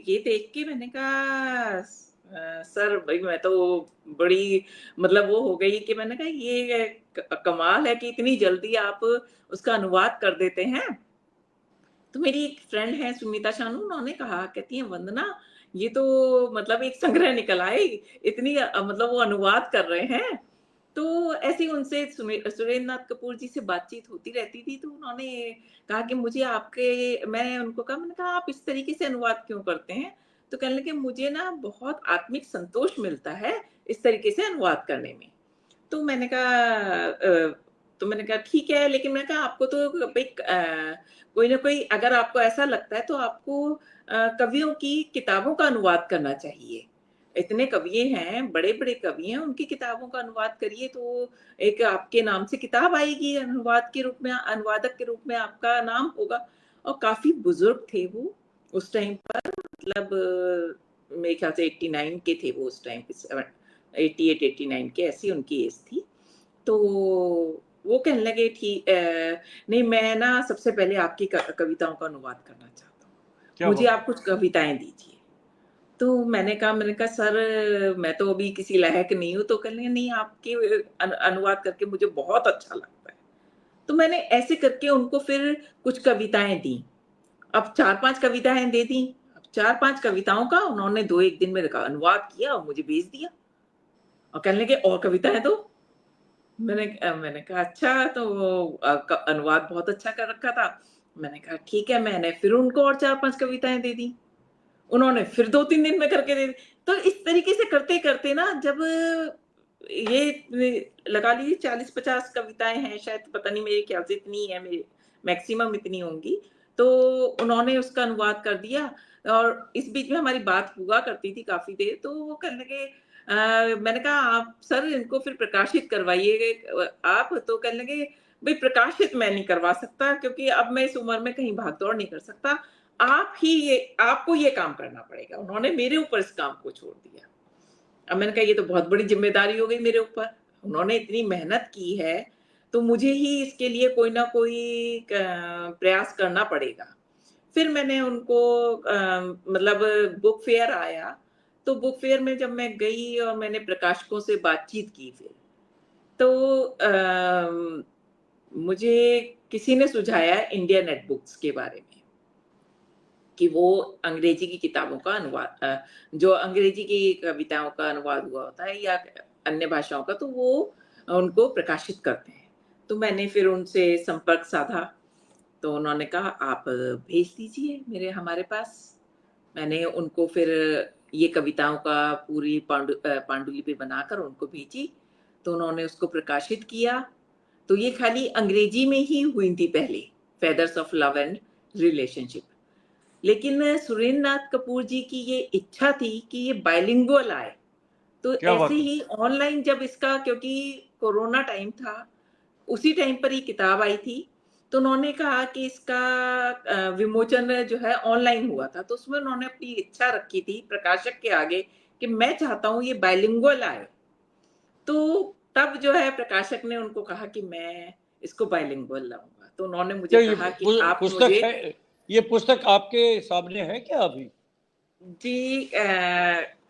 ये देख के मैंने कहा सर भई मैं तो बड़ी मतलब वो हो गई कि मैंने कहा ये कमाल है कि इतनी जल्दी आप उसका अनुवाद कर देते हैं। तो मेरी एक फ्रेंड है सुमिता शानू, उन्होंने कहा, कहती हैं वंदना ये तो मतलब एक संग्रह निकल आए, इतनी मतलब वो अनुवाद कर रहे हैं। तो ऐसे ही उनसे सुरेंद्र नाथ कपूर जी से बातचीत होती रहती थी, तो उन्होंने कहा कि मुझे आपके मैं उनको कहा मैंने कहा आप इस तरीके से अनुवाद क्यों करते हैं? तो कहने लगे मुझे ना बहुत आत्मिक संतोष मिलता है इस तरीके से अनुवाद करने में। तो मैंने कहा तो मैंने कहा ठीक है, लेकिन मैंने कहा आपको तो भई कोई ना कोई अगर आपको ऐसा लगता है तो आपको कवियों की किताबों का अनुवाद करना चाहिए। इतने कवि हैं, बड़े-बड़े कवि हैं, उनकी किताबों का अनुवाद करिए तो एक आपके नाम से किताब आएगी अनुवाद के रूप में, अनुवादक के रूप में आपका नाम होगा और काफ़ी बुज़ुर्ग थे वो उस टाइम पर मतलब मेरे ख्याल से 89 के थे वो उस टाइम पे 88-89 के ऐसी उनकी एज थी। तो वो कहने लगे नहीं मैं ना सबसे पहले आपकी कविताओं का अनुवाद करना चाहता हूँ। क्या मुझे बात आप कुछ कविताएँ दीजिए। तो मैंने कहा सर मैं तो अभी किसी लायक नहीं हूँ, तो कहने लगे नहीं आपके अनुवाद करके मुझे बहुत अच्छा लगता है। तो मैंने ऐसे करके उनको फिर कुछ कविताएँ दी। अब 4-5 कविताएँ दे दी। अब 4-5 कविताओं का उन्होंने 2-1 दिन में अनुवाद किया और मुझे भेज दिया और कहने लगे और कविताएँ दो। मैंने कहा अच्छा तो क अनुवाद बहुत अच्छा कर रखा था। मैंने कहा ठीक है, मैंने फिर उनको और 4-5 कविताएँ दे दी। उन्होंने फिर 2-3 दिन में करके दे दी। तो इस तरीके से करते-करते ना जब लगा लीजिए 40-50 कविताएँ हैं शायद पता नहीं मेरे ख्याल से इतनी ही है मेरी मैक्सिमम इतनी होंगी। तो उन्होंने उसका अनुवाद कर दिया और इस बीच में हमारी बात हुआ करती थी काफ़ी देर तो वो कहने लगे मैंने कहा आप सर इनको फिर प्रकाशित करवाइए आप तो कहने लगे भई प्रकाशित मैं नहीं करवा सकता क्योंकि अब मैं इस उम्र में कहीं भाग-दौड़ नहीं कर सकता। आपको ये काम करना पड़ेगा। उन्होंने मेरे ऊपर इस काम को छोड़ दिया। अब मैंने कहा ये तो बहुत बड़ी ज़िम्मेदारी हो गई मेरे ऊपर। उन्होंने इतनी मेहनत की है, तो मुझे ही इसके लिए कोई ना कोई प्रयास करना पड़ेगा। फिर मैंने उनको मतलब बुक फेयर आया, तो बुक फेयर में जब मैं गई और मैंने प्रकाशकों से बातचीत की फिर, तो मुझे किसी ने सुझाया इंडिया नेट बुक्स के बारे में। कि वो अंग्रेजी की किताबों का जो अंग्रेजी की कविताओं का अनुवाद हुआ होता है या अन्य भाषाओं का, तो वो उनको प्रकाशित करते हैं। तो मैंने फिर उनसे संपर्क साधा, तो उन्होंने कहा, "आप भेज दीजिए हमारे पास।" मैंने उनको फिर ये कविताओं का पूरी पांडुलिपि बनाकर उनको भेजी, तो उन्होंने उसको प्रकाशित किया। तो ये खाली अंग्रेजी में ही हुई थी पहले, feathers of love and relationship. लेकिन सुरेंद्र नाथ कपूर जी की ये इच्छा थी कि ये बाइलिंगुअल आए। तो क्या ऐसे बात है। ही ऑनलाइन जब इसका, क्योंकि कोरोना टाइम था, उसी टाइम पर ये किताब आई थी, तो उन्होंने कहा कि इसका विमोचन जो है ऑनलाइन हुआ था, तो उसमें उन्होंने अपनी इच्छा रखी थी प्रकाशक के आगे कि मैं चाहता हूं ये बाइलिंगुअल आए। तो तब जो है प्रकाशक ने उनको कहा कि मैं इसको बाइलिंगुअल लाऊंगा। तो उन्होंने मुझे क्या ये कहा कि आप पुस्तक मुझे, है, ये पुस्तक आपके सामने है क्या अभी? जी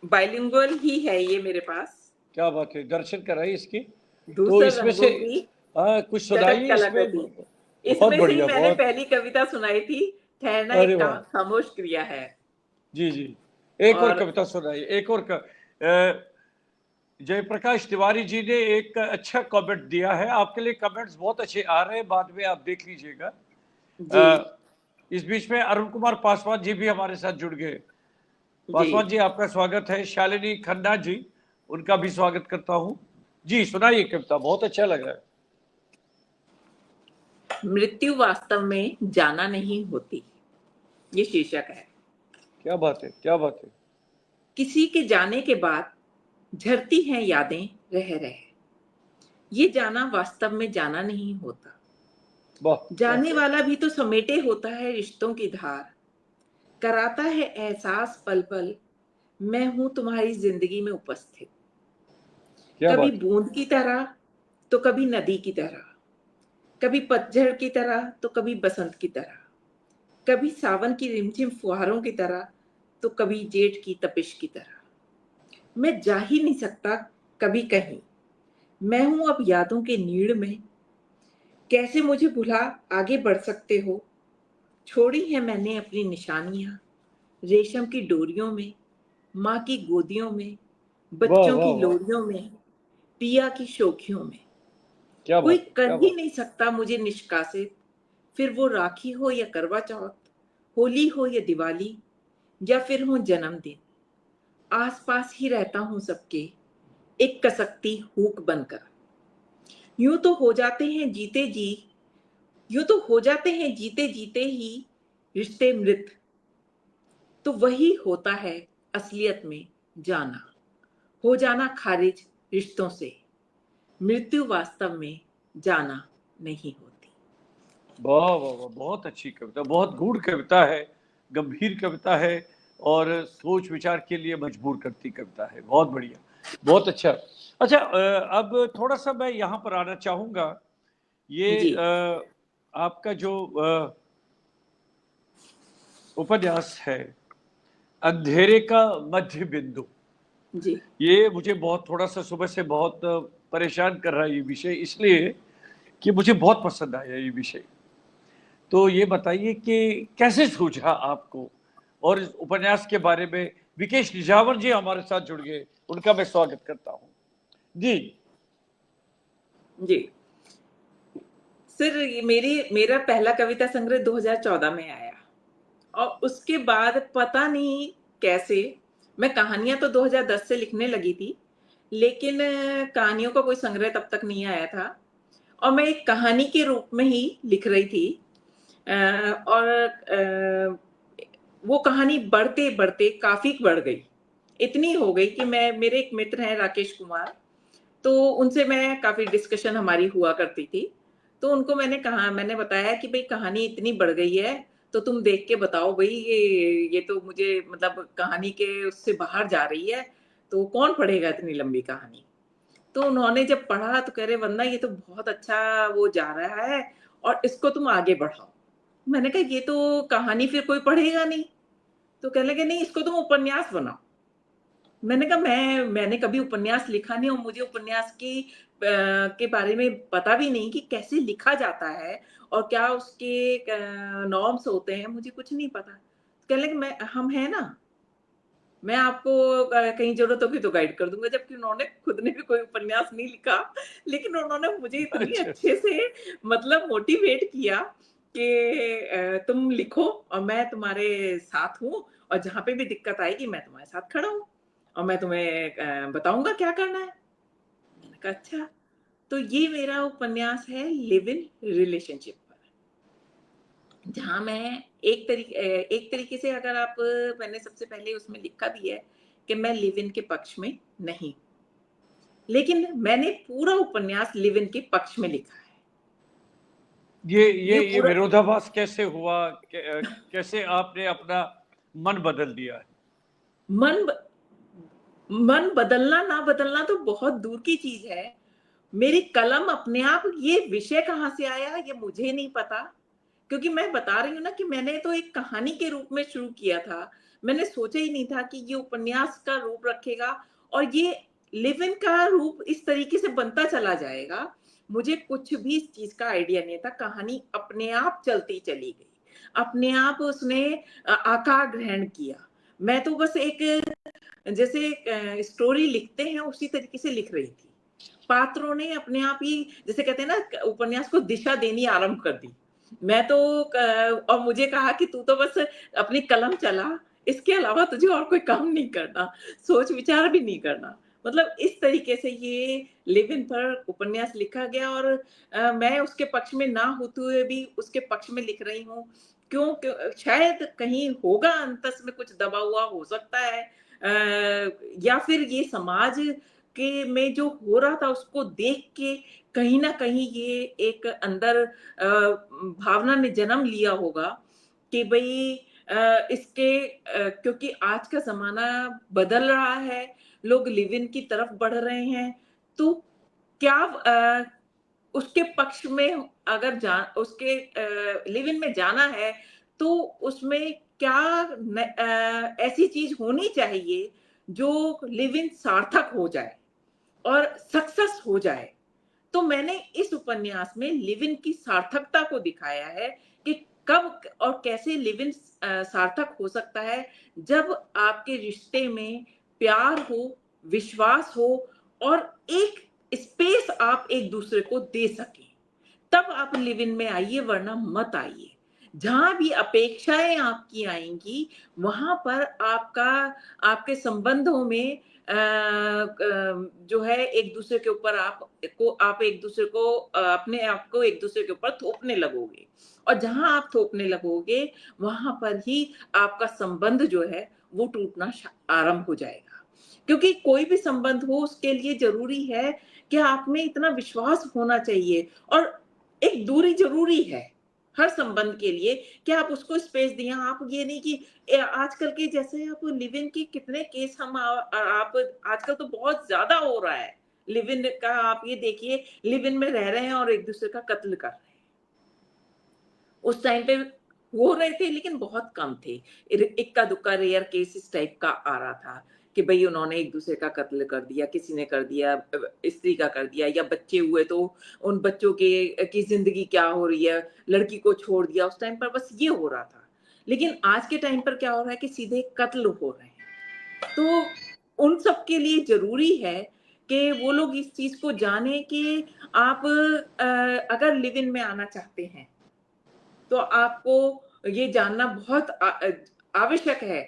बाइलिंगुअल ही है ये मेरे पास। क्या बात है, दर्शन कराइए इसकी। तो धूसर इसमें से रंगों की कुछ जगत सुनाइए इसमें। कलाकृति। बहुत इसमें से ही बढ़िया, मैंने बहुत। पहली कविता सुनाई थी, ठहरना अरे एक वाह। खामोश क्रिया है। जी जी, एक और और कविता सुनाइए, एक और जयप्रकाश तिवारी जी ने एक अच्छा कमेंट दिया है, आपके लिए कमेंट्स बहुत अच्छे आ रहे हैं, बाद में आप देख लीजिएगा। जी इस बीच में अरुण कुमार पासवान जी भी हमारे साथ जुड़ गए। जी, पासवान जी, आपका स्वागत है। शालिनी खन्ना जी, उनका भी स्वागत करता हूं। जी सुनाइए कविता, बहुत अच्छा लग रहा है। मृत्यु वास्तव में जाना नहीं होती, ये शीर्षक है। क्या बात है, क्या बात है। किसी के जाने के बाद झरती हैं यादें रह रह, ये जाना वास्तव में जाना नहीं होता। वाह वाह जाने वाह। वाला भी तो समेटे होता है रिश्तों की धार, कराता है एहसास पल पल मैं हूं तुम्हारी जिंदगी में उपस्थित। क्या कभी बात है। बूंद की तरह तो कभी नदी की तरह, कभी पतझड़ की तरह तो कभी बसंत की तरह, कभी सावन की रिमझिम फुहारों की तरह तो कभी जेठ की तपिश की तरह। मैं जा ही नहीं सकता कभी कहीं, मैं हूं अब यादों के नीड़ में। कैसे मुझे भुला आगे बढ़ सकते हो, छोड़ी है मैंने अपनी निशानियां रेशम की डोरियों में, माँ की गोदियों में, वाह बच्चों वाह की वाह। लोरियों में, पिया की शोखियों में। क्या कोई बात है, कर क्या ही बात नहीं सकता मुझे निष्कासित, फिर वो राखी हो या करवा चौथ, होली हो या दिवाली, या फिर हो जन्मदिन। आसपास ही रहता हूं सबके, एक कसकती हुक बनकर। यूं तो हो जाते हैं जीते जी, यूं तो हो जाते हैं जीते जीते ही रिश्ते मृत। तो वही होता है असलियत में जाना, हो जाना खारिज रिश्तों से। मृत्यु वास्तव में जाना नहीं होती। वाह वाह वाह, बहुत अच्छी कविता, बहुत गूढ़ कविता है, गंभीर कविता है, और सोच विचार के लिए मजबूर करती कविता है। बहुत बढ़िया, बहुत अच्छा। अच्छा, अब थोड़ा सा मैं यहाँ पर आना चाहूंगा। ये जी आपका जो उपन्यास है, अंधेरे का मध्य बिंदु, जी ये मुझे बहुत, थोड़ा सा सुबह से बहुत परेशान कर रहा है ये विषय, इसलिए कि मुझे बहुत पसंद आया ये विषय। तो ये बताइए कि कैसे सूझा आपको, और इस उपन्यास के बारे में विकेश निजावर जी हमारे साथ जुड़ गए, उनका मैं स्वागत करता हूँ। जी जी सर, ये मेरा पहला कविता संग्रह 2014 में आया, और उसके बाद पता नहीं कैसे, मैं कहानियां तो 2010 से लिखने लगी थी, लेकिन कहानियों का कोई संग्रह तब तक नहीं आया था, और मैं एक कहानी के रूप में ही लिख रही थी। और वो कहानी बढ़ते बढ़ते काफी बढ़ गई, इतनी हो गई कि मैं, मेरे एक मित्र हैं राकेश कुमार, तो उनसे मैं काफी डिस्कशन हमारी हुआ करती थी। तो उनको मैंने बताया कि भाई कहानी इतनी बढ़ गई है, तो तुम देख के बताओ भाई, ये तो मुझे मतलब कहानी के उससे बाहर जा रही है, तो कौन पढ़ेगा इतनी लंबी कहानी। तो उन्होंने जब पढ़ा तो कह रहे वंदना ये तो बहुत अच्छा वो जा रहा है, और इसको तुम आगे बढ़ाओ। मैंने कहा ये तो कहानी फिर कोई पढ़ेगा नहीं। तो कहने लगे नहीं, इसको तुम उपन्यास बनाओ। मैंने कहा मैंने कभी उपन्यास लिखा नहीं, और मुझे उपन्यास की के बारे में पता भी नहीं कि कैसे लिखा जाता है, और क्या उसके नॉर्म्स होते हैं, मुझे कुछ नहीं पता। कहने लगे मैं हम हैं ना, मैं आपको कहीं जरूरत होगी तो गाइड कर दूंगा। जबकि उन्होंने खुद ने भी कोई उपन्यास नहीं लिखा, लेकिन उन्होंने मुझे इतनी अच्छा। अच्छे से मतलब मोटिवेट किया कि तुम लिखो और मैं तुम्हारे साथ हूँ, और जहाँ पे भी दिक्कत आएगी मैं तुम्हारे साथ खड़ा हूँ, और मैं तुम्हें बताऊंगा क्या करना है। मैंने कहा अच्छा। तो ये मेरा उपन्यास है लिव इन रिलेशनशिप पर, जहाँ मैं एक तरीके से, अगर आप, मैंने सबसे पहले उसमें लिखा भी है कि मैं लिव इन के पक्ष में नहीं, लेकिन मैंने पूरा उपन्यास लिव इन के पक्ष में लिखा है। ये विरोधाभास कैसे हुआ? कैसे आपने अपना मन बदल दिया है? मन मन बदलना ना बदलना तो बहुत दूर की चीज है। मेरी कलम अपने आप, ये विषय कहाँ से आया ये मुझे नहीं पता, क्योंकि मैं बता रही हूँ ना कि मैंने तो एक कहानी के रूप में शुरू किया था। मैंने सोचा ही नहीं था कि ये उपन्यास का रूप रखेगा और ये लिव इन का रूप इस तरीके से बनता चला जाएगा। मुझे कुछ भी इस चीज का आइडिया नहीं था। कहानी अपने आप चलती चली गई, अपने आप उसने आकार ग्रहण किया। मैं तो बस एक, जैसे स्टोरी लिखते हैं उसी तरीके से लिख रही थी। पात्रों ने अपने आप ही, जैसे कहते हैं ना, उपन्यास को दिशा देनी आरंभ कर दी। मैं तो और मुझे कहा कि तू तो बस अपनी कलम चला, इसके अलावा तुझे और कोई काम नहीं करना, सोच विचार भी नहीं करना। मतलब इस तरीके से ये लिव इन पर उपन्यास लिखा गया, और मैं उसके पक्ष में ना होते हुए भी उसके पक्ष में लिख रही हूँ। क्यों शायद कहीं होगा अंतस में कुछ दबा हुआ हो सकता है, या फिर ये समाज के में जो हो रहा था उसको देख के कहीं ना कहीं ये एक अंदर भावना ने जन्म लिया होगा कि भाई क्योंकि आज का जमाना बदल रहा है, लोग लिव इन की तरफ बढ़ रहे हैं, तो क्या उसके पक्ष में, अगर उसके लिव इन में जाना है तो उसमें क्या ऐसी चीज होनी चाहिए जो लिव इन सार्थक हो जाए और सक्सेस हो जाए। तो मैंने इस उपन्यास में लिव इन की सार्थकता को दिखाया है कि कब और कैसे लिव इन सार्थक हो सकता है, जब आपके रिश्ते में प्यार हो, विश्वास हो, और एक स्पेस आप एक दूसरे को दे सके, तब आप लिव इन में आइए, वरना मत आइए। जहां भी अपेक्षाएं आपकी आएंगी वहां पर आपके संबंधों में जो है एक दूसरे के ऊपर आप एक दूसरे को अपने आप को एक दूसरे के ऊपर थोपने लगोगे, और जहां आप थोपने लगोगे वहां पर ही आपका संबंध जो है वो टूटना आरंभ हो जाएगा। क्योंकि कोई भी संबंध हो उसके लिए जरूरी है कि आप में इतना विश्वास होना चाहिए, और एक दूरी जरूरी है हर संबंध के लिए कि आप उसको स्पेस दिए। आप ये नहीं कि आजकल के जैसे आप लिव इन के कितने केस हम आप आजकल तो बहुत ज्यादा हो रहा है लिव इन का। आप ये देखिए, लिव इन में रह रहे हैं और एक दूसरे का कत्ल कर रहे हैं। उस टाइम पे हो रहे थे लेकिन बहुत कम थे, इक्का दुक्का रेयर केस इस टाइप का आ रहा था कि भाई उन्होंने एक दूसरे का कत्ल कर दिया, किसी ने कर दिया, स्त्री का कर दिया, या बच्चे हुए तो उन बच्चों के की जिंदगी क्या हो रही है, लड़की को छोड़ दिया। उस टाइम पर बस ये हो रहा था। लेकिन आज के टाइम पर क्या हो रहा है कि सीधे कत्ल हो रहे हैं। तो उन सब के लिए जरूरी है कि वो लोग इस चीज को जाने कि आप अगर लिव इन में आना चाहते हैं तो आपको ये जानना बहुत आवश्यक है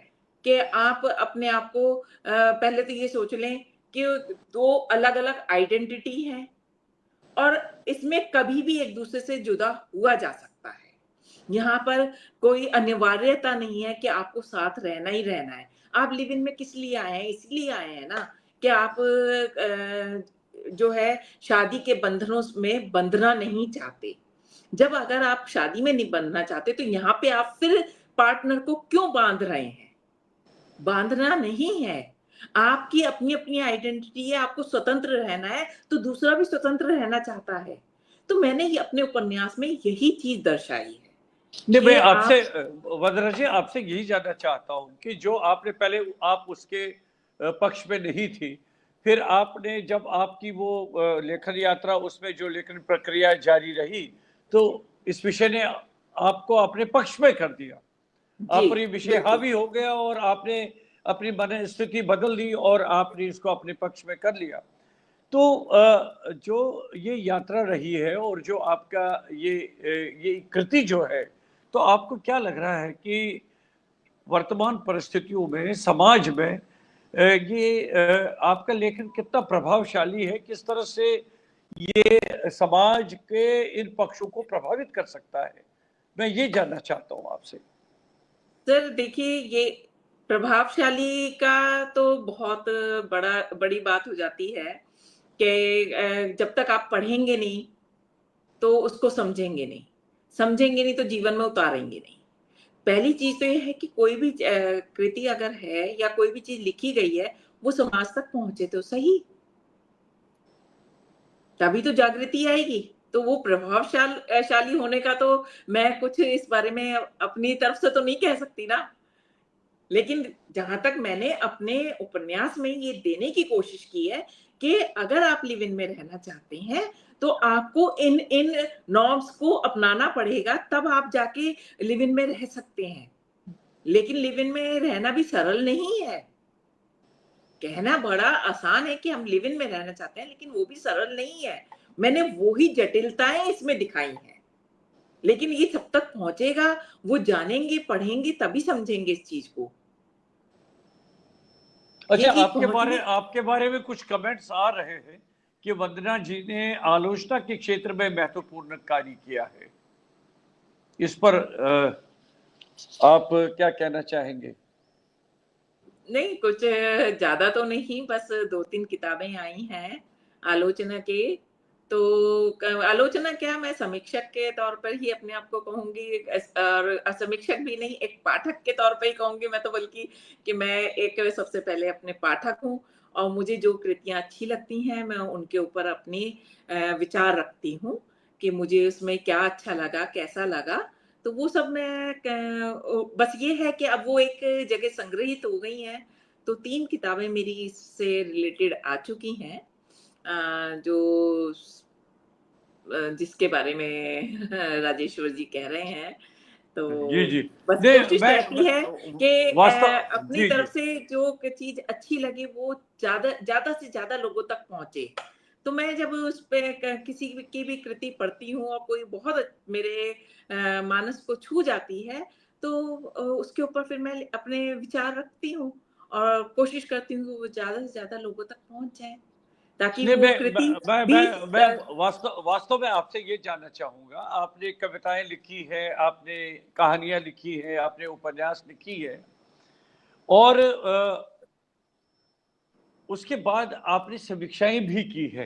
कि आप अपने आप को पहले तो ये सोच लें कि दो अलग अलग आइडेंटिटी है, और इसमें कभी भी एक दूसरे से जुदा हुआ जा सकता है। यहाँ पर कोई अनिवार्यता नहीं है कि आपको साथ रहना ही रहना है। आप लिव इन में किस लिए आए हैं? इसलिए आए हैं ना कि आप जो है शादी के बंधनों में बंधना नहीं चाहते। जब अगर आप शादी में नहीं बंधना चाहते तो यहाँ पे आप फिर पार्टनर को क्यों बांध रहे हैं? बांधना नहीं है। आपकी अपनी अपनी आइडेंटिटी है, आपको स्वतंत्र रहना है, तो दूसरा भी स्वतंत्र रहना चाहता है। तो मैंने ये अपने उपन्यास में यही चीज दर्शाई है नहीं, मैं कि आपसे आप वंदना जी आपसे यही जानना चाहता हूँ कि जो आपने पहले आप उसके पक्ष में नहीं थी, फिर आपने जब आपकी वो लेखन यात्रा, उसमें जो लेखन प्रक्रिया जारी रही, तो इस विषय ने आपको अपने पक्ष में कर दिया। आप जी पर ये विषय बिल्कुल। हावी हो गया और आपने अपनी मन स्थिति बदल ली और आपने इसको अपने पक्ष में कर लिया। तो जो ये यात्रा रही है और जो आपका ये कृति जो है, तो आपको क्या लग रहा है कि वर्तमान परिस्थितियों में समाज में आपका लेखन कितना प्रभावशाली है, किस तरह से ये समाज के इन पक्षों को प्रभावित कर सकता है? मैं ये जानना चाहता हूँ आपसे। सर देखिए, ये प्रभावशाली का तो बहुत बड़ी बात हो जाती है कि जब तक आप पढ़ेंगे नहीं तो उसको समझेंगे नहीं, समझेंगे नहीं तो जीवन में उतारेंगे नहीं। पहली चीज तो ये है कि कोई भी कृति अगर है या कोई भी चीज लिखी गई है, वो समाज तक पहुंचे तो सही, तभी तो जागृति आएगी। तो वो शाली होने का तो मैं कुछ इस बारे में अपनी तरफ से तो नहीं कह सकती ना। लेकिन जहां तक मैंने अपने उपन्यास में ये देने की कोशिश की है कि अगर आप लिव इन में रहना चाहते हैं तो आपको इन इन नॉर्म्स को अपनाना पड़ेगा, तब आप जाके लिव इन में रह सकते हैं। लेकिन लिव इन में रहना भी सरल नहीं है। कहना बड़ा आसान है कि हम लिव इन में रहना चाहते हैं, लेकिन वो भी सरल नहीं है। मैंने वो ही जटिलताएं इसमें दिखाई हैं। लेकिन ये सब तक पहुंचेगा, वो जानेंगे, पढ़ेंगे, तभी समझेंगे इस चीज को। ये अच्छा, चीज पहुंचनी। आपके बारे में कुछ कमेंट्स आ रहे हैं कि वंदना जी ने आलोचना के क्षेत्र में महत्वपूर्ण कार्य किया है। इस पर आप क्या कहना चाहेंगे? नहीं, कुछ ज्यादा तो नहीं, बस 2-3 किताबें आई हैं आलोचना के। तो आलोचना क्या, मैं समीक्षक के तौर पर ही अपने आप को कहूंगी, और समीक्षक भी नहीं, एक पाठक के तौर पर ही कहूंगी मैं तो, बल्कि कि मैं एक सबसे पहले अपने पाठक हूँ और मुझे जो कृतियां अच्छी लगती हैं मैं उनके ऊपर अपनी विचार रखती हूँ कि मुझे उसमें क्या अच्छा लगा, कैसा लगा। तो वो सब मैं बस ये है कि अब वो एक जगह संग्रहित हो गई हैं। तो 3 किताबें मेरी इससे रिलेटेड आ चुकी हैं, जो जिसके बारे में राजेश्वर जी कह रहे हैं। तो जी जी। बस नहीं, कोशिश रहती है कि वास्तव अपनी जी तरफ जी। से जो चीज अच्छी लगे वो ज्यादा ज्यादा से ज्यादा लोगों तक पहुंचे। तो मैं जब उस पे किसी की भी कृति पढ़ती हूँ और कोई बहुत मेरे मानस को छू जाती है, तो उसके ऊपर फिर मैं अपने विचार रखती हूँ और कोशिश करती हूँ कि वो ज्यादा से ज्यादा लोगों तक पहुंच जाए, ताकि नहीं, वो कृति भी मैं वास्तव में आपसे ये जानना चाहूंगा, आपने कविताएं लिखी है, आपने कहानियां लिखी है, आपने उपन्यास लिखी है, और उसके बाद आपने समीक्षाएं भी की है।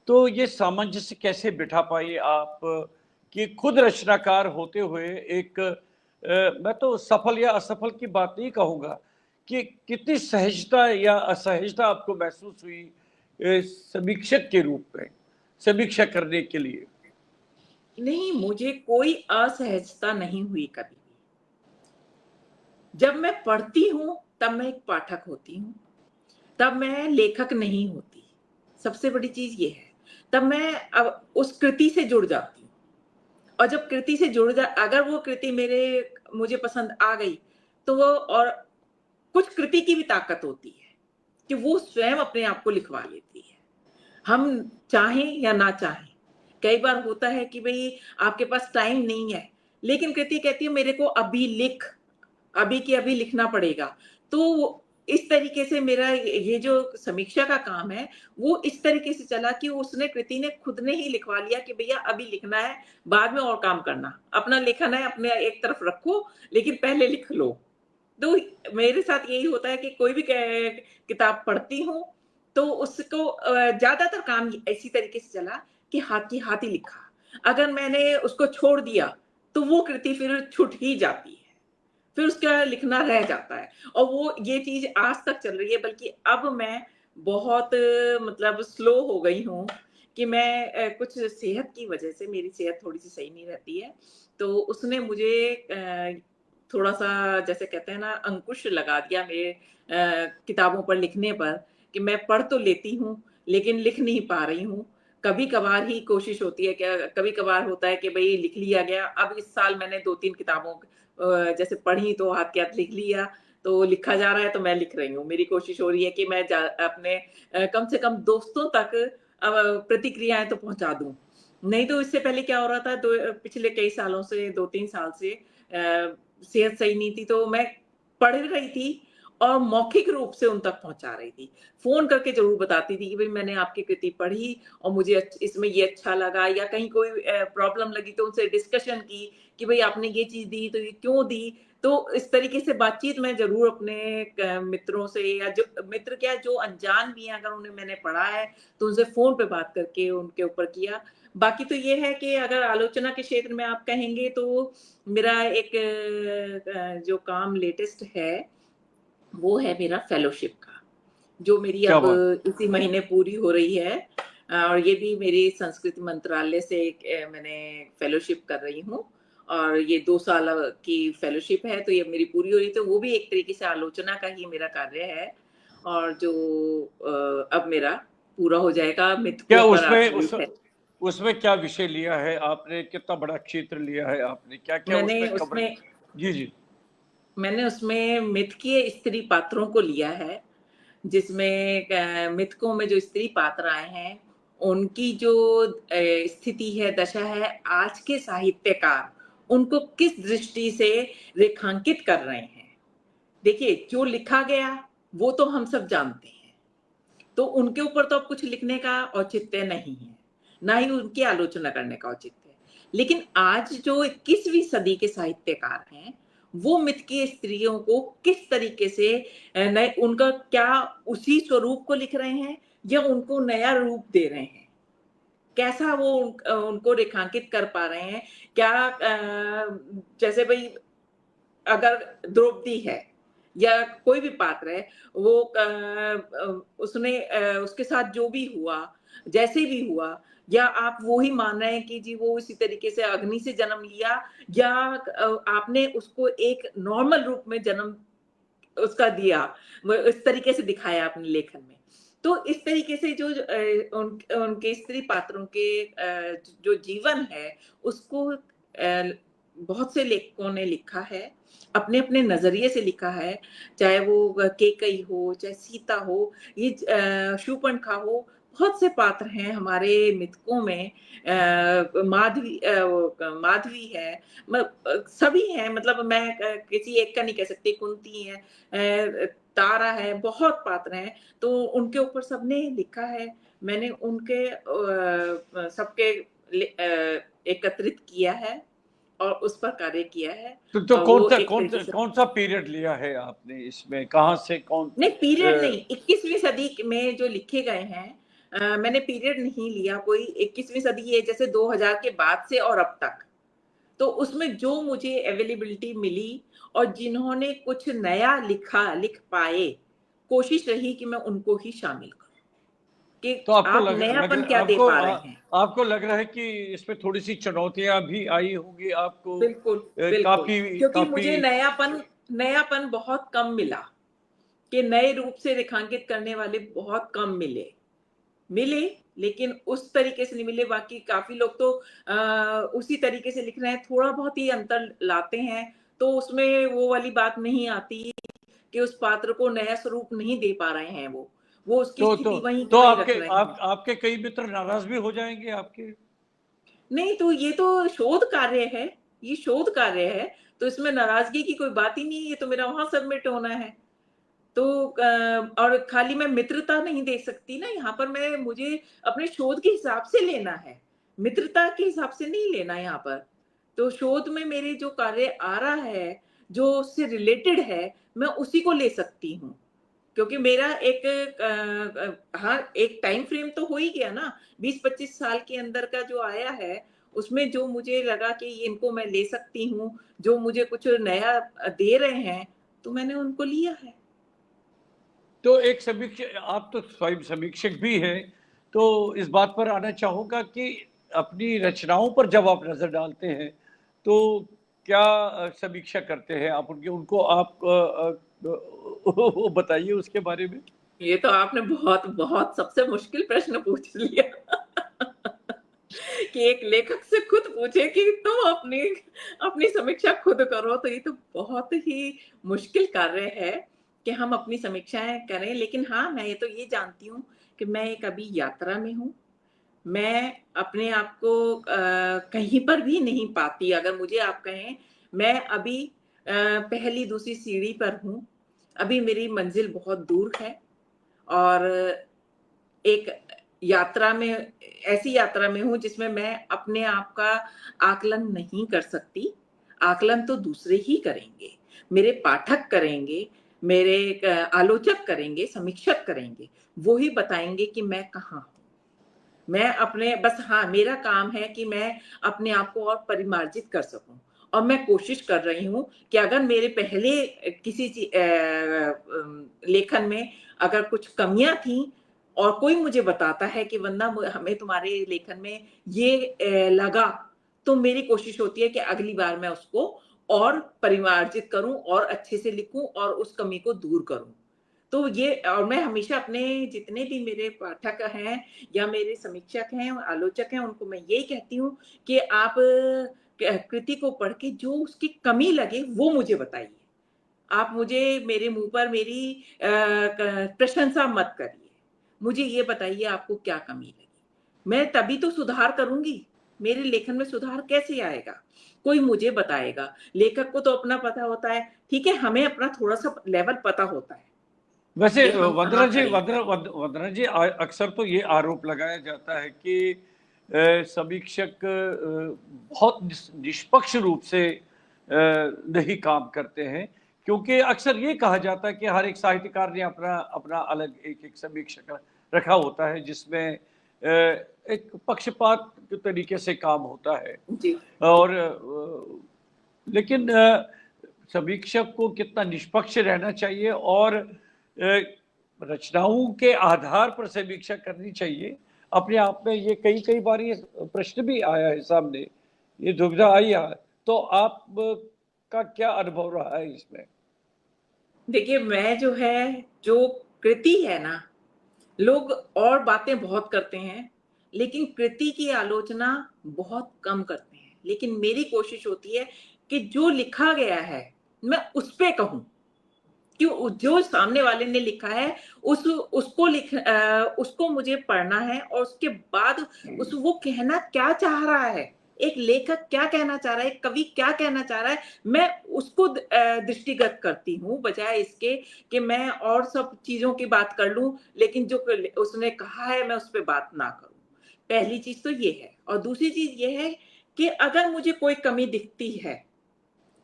तो ये सामंजस्य कैसे बिठा पाए आप कि खुद रचनाकार होते हुए एक मैं तो सफल या असफल की बात नहीं कहूंगा, कि कितनी सहजता या असहजता आपको महसूस हुई समीक्षक के रूप में, समीक्षा करने के लिए? नहीं, मुझे कोई असहजता नहीं हुई कभी भी। जब मैं पढ़ती हूँ तब मैं एक पाठक होती हूँ, तब मैं लेखक नहीं होती। सबसे बड़ी चीज ये है। तब मैं अब उस कृति से जुड़ जाती हूँ, और जब कृति से जुड़ जा अगर वो कृति मुझे पसंद आ गई, तो वो, और कुछ कृति की भी ताकत होती है कि वो स्वयं अपने आप को लिखवा लेती है, हम चाहें या ना चाहें। कई बार होता है कि भई आपके पास टाइम नहीं है, लेकिन कृति कहती है मेरे को अभी लिख, अभी के अभी लिखना पड़ेगा। तो इस तरीके से मेरा ये जो समीक्षा का काम है, वो इस तरीके से चला कि उसने कृति ने खुद ने ही लिखवा लिया कि भैया अभी लिखना है, बाद में और काम करना। अपना लेखन है अपने एक तरफ रखो, लेकिन पहले लिख लो। तो मेरे साथ यही होता है कि कोई भी किताब पढ़ती हूँ, तो उसको ज़्यादातर काम इसी तरीके से चला कि हाथ ही लिखा। अगर मैंने उसको छोड़ दिया, तो वो कृति फिर छूट ही जाती है। फिर उसका लिखना रह जाता है, और वो ये चीज़ आज तक चल रही है, बल्कि अब मैं बहुत मतलब स्लो हो गई हूँ कि मैं कुछ सेहत की वजह से, मेरी सेहत थोड़ी-सी सही नहीं रहती है, तो उसने मुझे थोड़ा-सा, जैसे कहते हैं ना, अंकुश लगा दिया मेरे किताबों पर लिखने पर, कि मैं पढ़ तो लेती हूँ, लेकिन लिख नहीं पा रही हूँ। कभी-कभार ही कोशिश होती है, क्या कभी-कभार होता है कि भई लिख लिया गया। अब इस साल मैंने 2-3 किताबों जैसे पढ़ी तो हाथ के हाथ लिख लिया, तो लिखा जा रहा है तो मैं लिख रही हूँ। मेरी कोशिश हो रही है कि मैं अपने कम से कम दोस्तों तक प्रतिक्रियाएं तो पहुंचा दूं। नहीं तो इससे पहले क्या हो रहा था, पिछले कई सालों से, 2-3 साल से सेहत सही नहीं थी, तो मैं पढ़ रही थी और मौखिक रूप से उन तक पहुंचा रही थी। फोन करके जरूर बताती थी कि भाई मैंने आपकी कृति पढ़ी और मुझे इसमें ये अच्छा लगा, या कहीं कोई प्रॉब्लम लगी तो उनसे डिस्कशन की कि भाई आपने ये चीज दी तो ये क्यों दी। तो इस तरीके से बातचीत मैं जरूर अपने मित्रों से, या जो मित्र क्या जो अनजान भी हैं, अगर उन्हें मैंने पढ़ा है तो उनसे फोन पे बात करके उनके ऊपर किया। बाकी तो ये है कि अगर आलोचना के क्षेत्र में आप कहेंगे तो मेरा एक जो काम लेटेस्ट है वो है मेरा फेलोशिप का, जो मेरी क्या अब बात। इसी महीने पूरी हो रही है। और ये भी मेरी संस्कृति मंत्रालय से एक मैंने फेलोशिप कर रही हूँ, और ये 2 साल की फेलोशिप है, तो ये मेरी पूरी हो रही, तो वो भी एक तरीके से आलोचना का ही मेरा कार्य है। और जो अब मेरा पूरा हो जाएगा, क्या मृतकों पर आधारित है। उसमें क्या विषय लिया है आपने, कितना बड़ा क्षेत्र लिया है आपने, क्या क्या मैंने उसमें कवर। उसमें जी जी। मैंने उसमें मिथकीय स्त्री पात्रों को लिया है, जिसमें मिथकों में जो स्त्री पात्राएं हैं, उनकी जो स्थिति है, दशा है, आज के साहित्यकार उनको किस दृष्टि से रेखांकित कर रहे हैं। देखिए, जो लिखा गया वो तो हम सब जानते हैं, तो उनके ऊपर तो अब कुछ लिखने का औचित्य नहीं है, ना ही उनकी आलोचना करने का औचित्य है। लेकिन आज जो 21वीं सदी के साहित्यकार हैं, वो मिथकीय स्त्रियों को किस तरीके से नए, उनका क्या उसी स्वरूप को लिख रहे हैं या उनको नया रूप दे रहे हैं, कैसा वो उनको रेखांकित कर पा रहे हैं। क्या जैसे भाई अगर द्रौपदी है या कोई भी पात्र है, वो उसने उसके साथ जो भी हुआ, जैसे भी हुआ, या आप वो ही मान रहे हैं कि जी वो इसी तरीके से अग्नि से जन्म लिया, या आपने उसको एक नॉर्मल रूप में जन्म उसका दिया, इस तरीके से दिखाया अपने लेखन में। तो इस तरीके से जो उनके स्त्री पात्रों के जो जीवन है, उसको बहुत से लेखकों ने लिखा है, अपने अपने नजरिए से लिखा है। चाहे वो केकई हो, चाहे सीता हो, ये शूर्पणखा हो, बहुत से पात्र हैं हमारे मिथकों में। माधवी है, सभी हैं, मतलब मैं किसी एक का नहीं कह सकती, कुंती है, तारा है, बहुत पात्र हैं, तो उनके ऊपर सबने लिखा है। मैंने उनके सबके एकत्रित किया है और उस पर कार्य किया है। तो वो एक तरीके से कौन सा पीरियड लिया है आपने इसमें, कहाँ से कौन। नहीं, पीरियड नहीं, 21वीं सदी में जो लिखे गए हैं, मैंने पीरियड नहीं लिया कोई। 21वीं सदी है जैसे 2000 के बाद से और अब तक, तो उसमें जो मुझे अवेलेबिलिटी मिली और जिन्होंने कुछ नया लिख पाए, कोशिश रही कि मैं उनको ही शामिल करूं कि तो आपको आप नयापन क्या दे पा रहे हैं। आपको लग रहा है कि इसमें थोड़ी सी चुनौतियां भी आई होंगी आपको। बिल्कुल, बिल्कुल, काफी क्योंकि काफी। मुझे नयापन बहुत कम मिला, कि नए रूप से रेखांकित करने वाले बहुत कम मिले, लेकिन उस तरीके से नहीं मिले। बाकी काफी लोग तो उसी तरीके से लिख रहे हैं, थोड़ा बहुत ही अंतर लाते हैं, तो उसमें वो वाली बात नहीं आती कि उस पात्र को नया स्वरूप नहीं दे पा रहे हैं, वो उसकी स्थिति वहीं की वहीं रख रहे हैं। आपके कई मित्र नाराज भी हो जाएंगे आपके। नहीं, तो ये तो शोध कार्य है, ये शोध कार्य है, तो इसमें नाराजगी की कोई बात ही नहीं है, ये तो मेरा वहां सबमिट होना है। तो और खाली मैं मित्रता नहीं दे सकती ना, यहाँ पर मुझे अपने शोध के हिसाब से लेना है, मित्रता के हिसाब से नहीं लेना यहाँ पर। तो शोध में मेरे जो कार्य आ रहा है, जो उससे रिलेटेड है, मैं उसी को ले सकती हूँ, क्योंकि मेरा हाँ, एक टाइम फ्रेम तो हो ही गया ना, 20-25 साल के अंदर का जो आया है, उसमें जो मुझे लगा कि इनको मैं ले सकती हूँ, जो मुझे कुछ नया दे रहे हैं, तो मैंने उनको लिया है। तो एक समीक्षक, आप तो स्वयं समीक्षक भी हैं, तो इस बात पर आना चाहूंगा कि अपनी रचनाओं पर जब आप नजर डालते हैं तो क्या समीक्षा करते हैं आप उनकी, उनको आप बताइए उसके बारे में। ये तो आपने बहुत बहुत सबसे मुश्किल प्रश्न पूछ लिया। कि एक लेखक से खुद पूछे कि तुम अपनी अपनी समीक्षा खुद करो, तो ये तो बहुत ही मुश्किल कार्य है कि हम अपनी समीक्षाएं करें। लेकिन हाँ, मैं ये जानती हूँ कि मैं एक अभी यात्रा में हूँ। मैं अपने आप को कहीं पर भी नहीं पाती। अगर मुझे आप कहें, मैं अभी पहली दूसरी सीढ़ी पर हूँ। अभी मेरी मंजिल बहुत दूर है और एक यात्रा में ऐसी यात्रा में हूँ जिसमें मैं अपने आप का आकलन नहीं कर सकती। आकलन तो दूसरे ही करेंगे, मेरे पाठक करेंगे, मेरे आलोचक करेंगे, समीक्षक करेंगे। वो ही बताएँगे कि मैं कहाँ हूँ। मैं अपने बस हाँ, मेरा काम है कि मैं अपने आप को और परिमार्जित कर सकूँ और मैं कोशिश कर रही हूँ कि अगर मेरे पहले किसी लेखन में अगर कुछ कमियाँ थीं और कोई मुझे बताता है कि वंदना हमें तुम्हारे लेखन में ये लगा, तो मेरी कोशिश होती है कि अगली बार मैं उसको और परिमार्जित करूँ और अच्छे से लिखूँ और उस कमी को दूर करूँ। तो ये और मैं हमेशा अपने जितने भी मेरे पाठक हैं या मेरे समीक्षक हैं, आलोचक हैं, उनको मैं यही कहती हूँ कि आप कृति को पढ़ के जो उसकी कमी लगे वो मुझे बताइए। आप मुझे मेरे मुँह पर मेरी प्रशंसा मत करिए। मुझे ये बताइए आपको क्या कमी लगी। मैं तभी तो सुधार करूँगी। मेरे लेखन में सुधार कैसे आएगा? कोई मुझे बताएगा। लेखक को तो अपना पता होता है, ठीक है, हमें अपना थोड़ा-सा लेवल पता होता है वैसे कि हम वंदना कहाँ जी, खड़े हैं। वंदना जी, अक्सर तो ये आरोप लगाया जाता है कि समीक्षक बहुत निष्पक्ष रूप से नहीं काम करते हैं, क्योंकि अक्सर ये कहा जाता है कि हर एक साहित्यकार ने अपना अपना अलग एक एक समीक्षक रखा होता है, जिसमें एक पक्षपात के तरीके से काम होता है। जी। और लेकिन समीक्षक को कितना निष्पक्ष रहना चाहिए और रचनाओं के आधार पर समीक्षा करनी चाहिए, अपने आप में ये कई बार ये प्रश्न भी आया है सामने, ये दुविधा आई है। तो आप का क्या अनुभव रहा है इसमें? देखिए, मैं जो कृति है ना, लोग और बातें बहुत करते हैं, लेकिन कृति की आलोचना बहुत कम करते हैं। लेकिन मेरी कोशिश होती है कि जो लिखा गया है, मैं उस पे कहूँ। कि जो सामने वाले ने लिखा है उसको मुझे पढ़ना है और उसके बाद उस वो कहना क्या चाह रहा है, एक लेखक क्या कहना चाह रहा है, एक कवि क्या कहना चाह रहा है, मैं उसको दृष्टिगत करती हूँ बजाय इसके कि मैं और सब चीजों की बात कर लूं, लेकिन जो उसने कहा है मैं उस पर बात ना करूं। पहली चीज तो ये है और दूसरी चीज ये है कि अगर मुझे कोई कमी दिखती है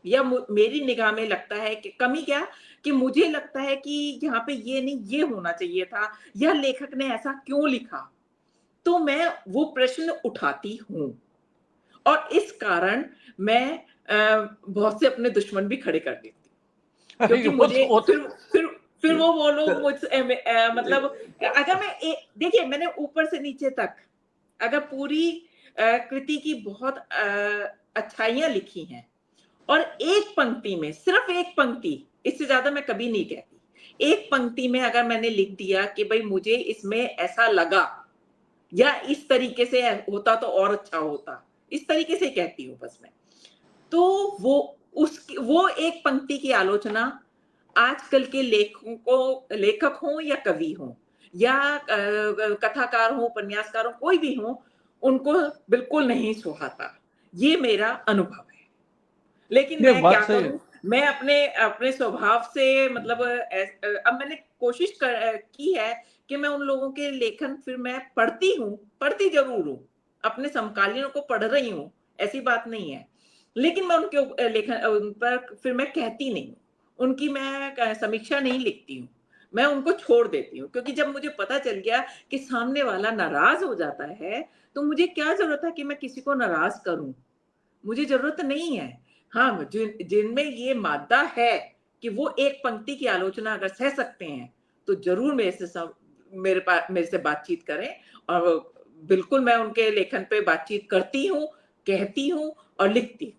या मेरी निगाह में लगता है कि कमी क्या, कि मुझे लगता है कि यहाँ पे ये नहीं ये होना चाहिए था या लेखक ने ऐसा क्यों लिखा, तो मैं वो प्रश्न उठाती हूँ और इस कारण मैं बहुत से अपने दुश्मन भी खड़े कर देती हूँ अरे क्योंकि मुझे वो फिर वो लोग मुझसे मतलब अगर मैं देखिए मैंने ऊपर से नीचे तक अगर पूरी कृति की बहुत अच्छाइयां लिखी हैं और एक पंक्ति में सिर्फ एक पंक्ति, इससे ज्यादा मैं कभी नहीं कहती, एक पंक्ति में अगर मैंने लिख दिया कि भाई मुझे इसमें ऐसा लगा या इस तरीके से होता तो और अच्छा होता, इस तरीके से कहती हूँ बस मैं, तो वो एक पंक्ति की आलोचना आजकल के लेखक हों या कवि हों या कथाकार हों, उपन्यासकार हों, कोई भी हो, उनको बिल्कुल नहीं सुहाता। ये मेरा अनुभव है। लेकिन ये मैं बात क्या सही है। करूं, मैं अपने अपने स्वभाव से मतलब अब मैंने कोशिश की है कि मैं उन लोगों के लेखन फिर मैं पढ़ती हूँ, पढ़ती जरूर हूँ, अपने समकालीनों को पढ़ रही हूँ, ऐसी बात नहीं है, लेकिन मैं उनके लेखन उन पर फिर मैं कहती नहीं हूँ, उनकी मैं समीक्षा नहीं लिखती हूँ, मैं उनको छोड़ देती हूँ क्योंकि जब मुझे पता चल गया कि सामने वाला नाराज हो जाता है, तो मुझे क्या जरूरत है कि मैं किसी को नाराज करूं, मुझे जरूरत नहीं है। हाँ, जिनमें ये मादा है कि वो एक पंक्ति की आलोचना अगर सह सकते हैं, तो ज़रूर मेरे से बातचीत करें और बिल्कुल मैं उनके लेखन पे बातचीत करती हूँ, कहती हूँ और लिखती हूँ।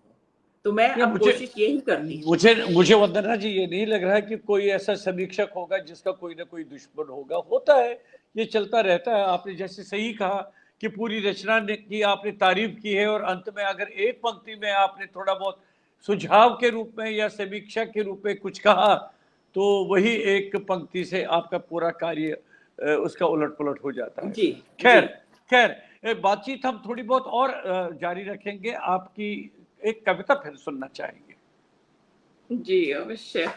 तो मैं ये अब कोशिश यही करती हूँ। मुझे मुझे वंदना जी, ये नहीं लग रहा है कि कोई ऐसा समीक्षक होगा जिसका कोई ना कोई दुश्मन होगा। होता है, ये चलता रहता है। आपने जैसे सही कहा कि पूरी रचना ने की आपने तारीफ की है, और अंत में अगर एक पंक्ति में आपने थोड़ा बहुत सुझाव के रूप में या समीक्षा के रूप में कुछ कहा, तो वही एक पंक्ति से आपका पूरा कार्य उसका उलट-पुलट हो जाता है। जी खैर, जी खैर बातचीत हम थोड़ी बहुत और जारी रखेंगे। आपकी एक कविता फिर सुनना चाहेंगे। जी अवश्य।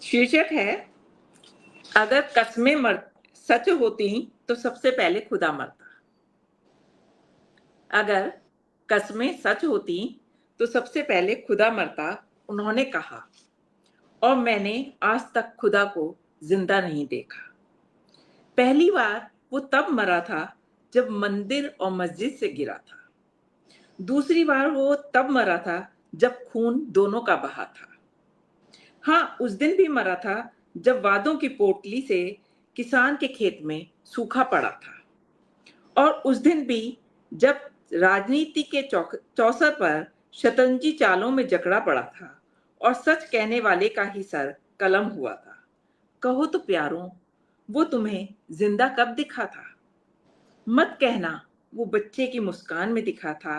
शीर्षक है, अगर कस्में सच होती तो सबसे पहले खुदा मरता। अगर कस्में सच होती तो सबसे पहले खुदा मरता, उन्होंने कहा, और मैंने आज तक खुदा को जिंदा नहीं देखा। पहली बार वो तब मरा था जब मंदिर और मस्जिद से गिरा था। दूसरी बार वो तब मरा था जब खून दोनों का बहा था। हाँ, उस दिन भी मरा था जब वादों की पोटली से किसान के खेत में सूखा पड़ा था। और उस दिन भी जब राजनीति के चौसर पर शतरंजी चालों में जकड़ा पड़ा था और सच कहने वाले का ही सर कलम हुआ था। कहो तो प्यारों, वो तुम्हें जिंदा कब दिखा था? मत कहना वो बच्चे की मुस्कान में दिखा था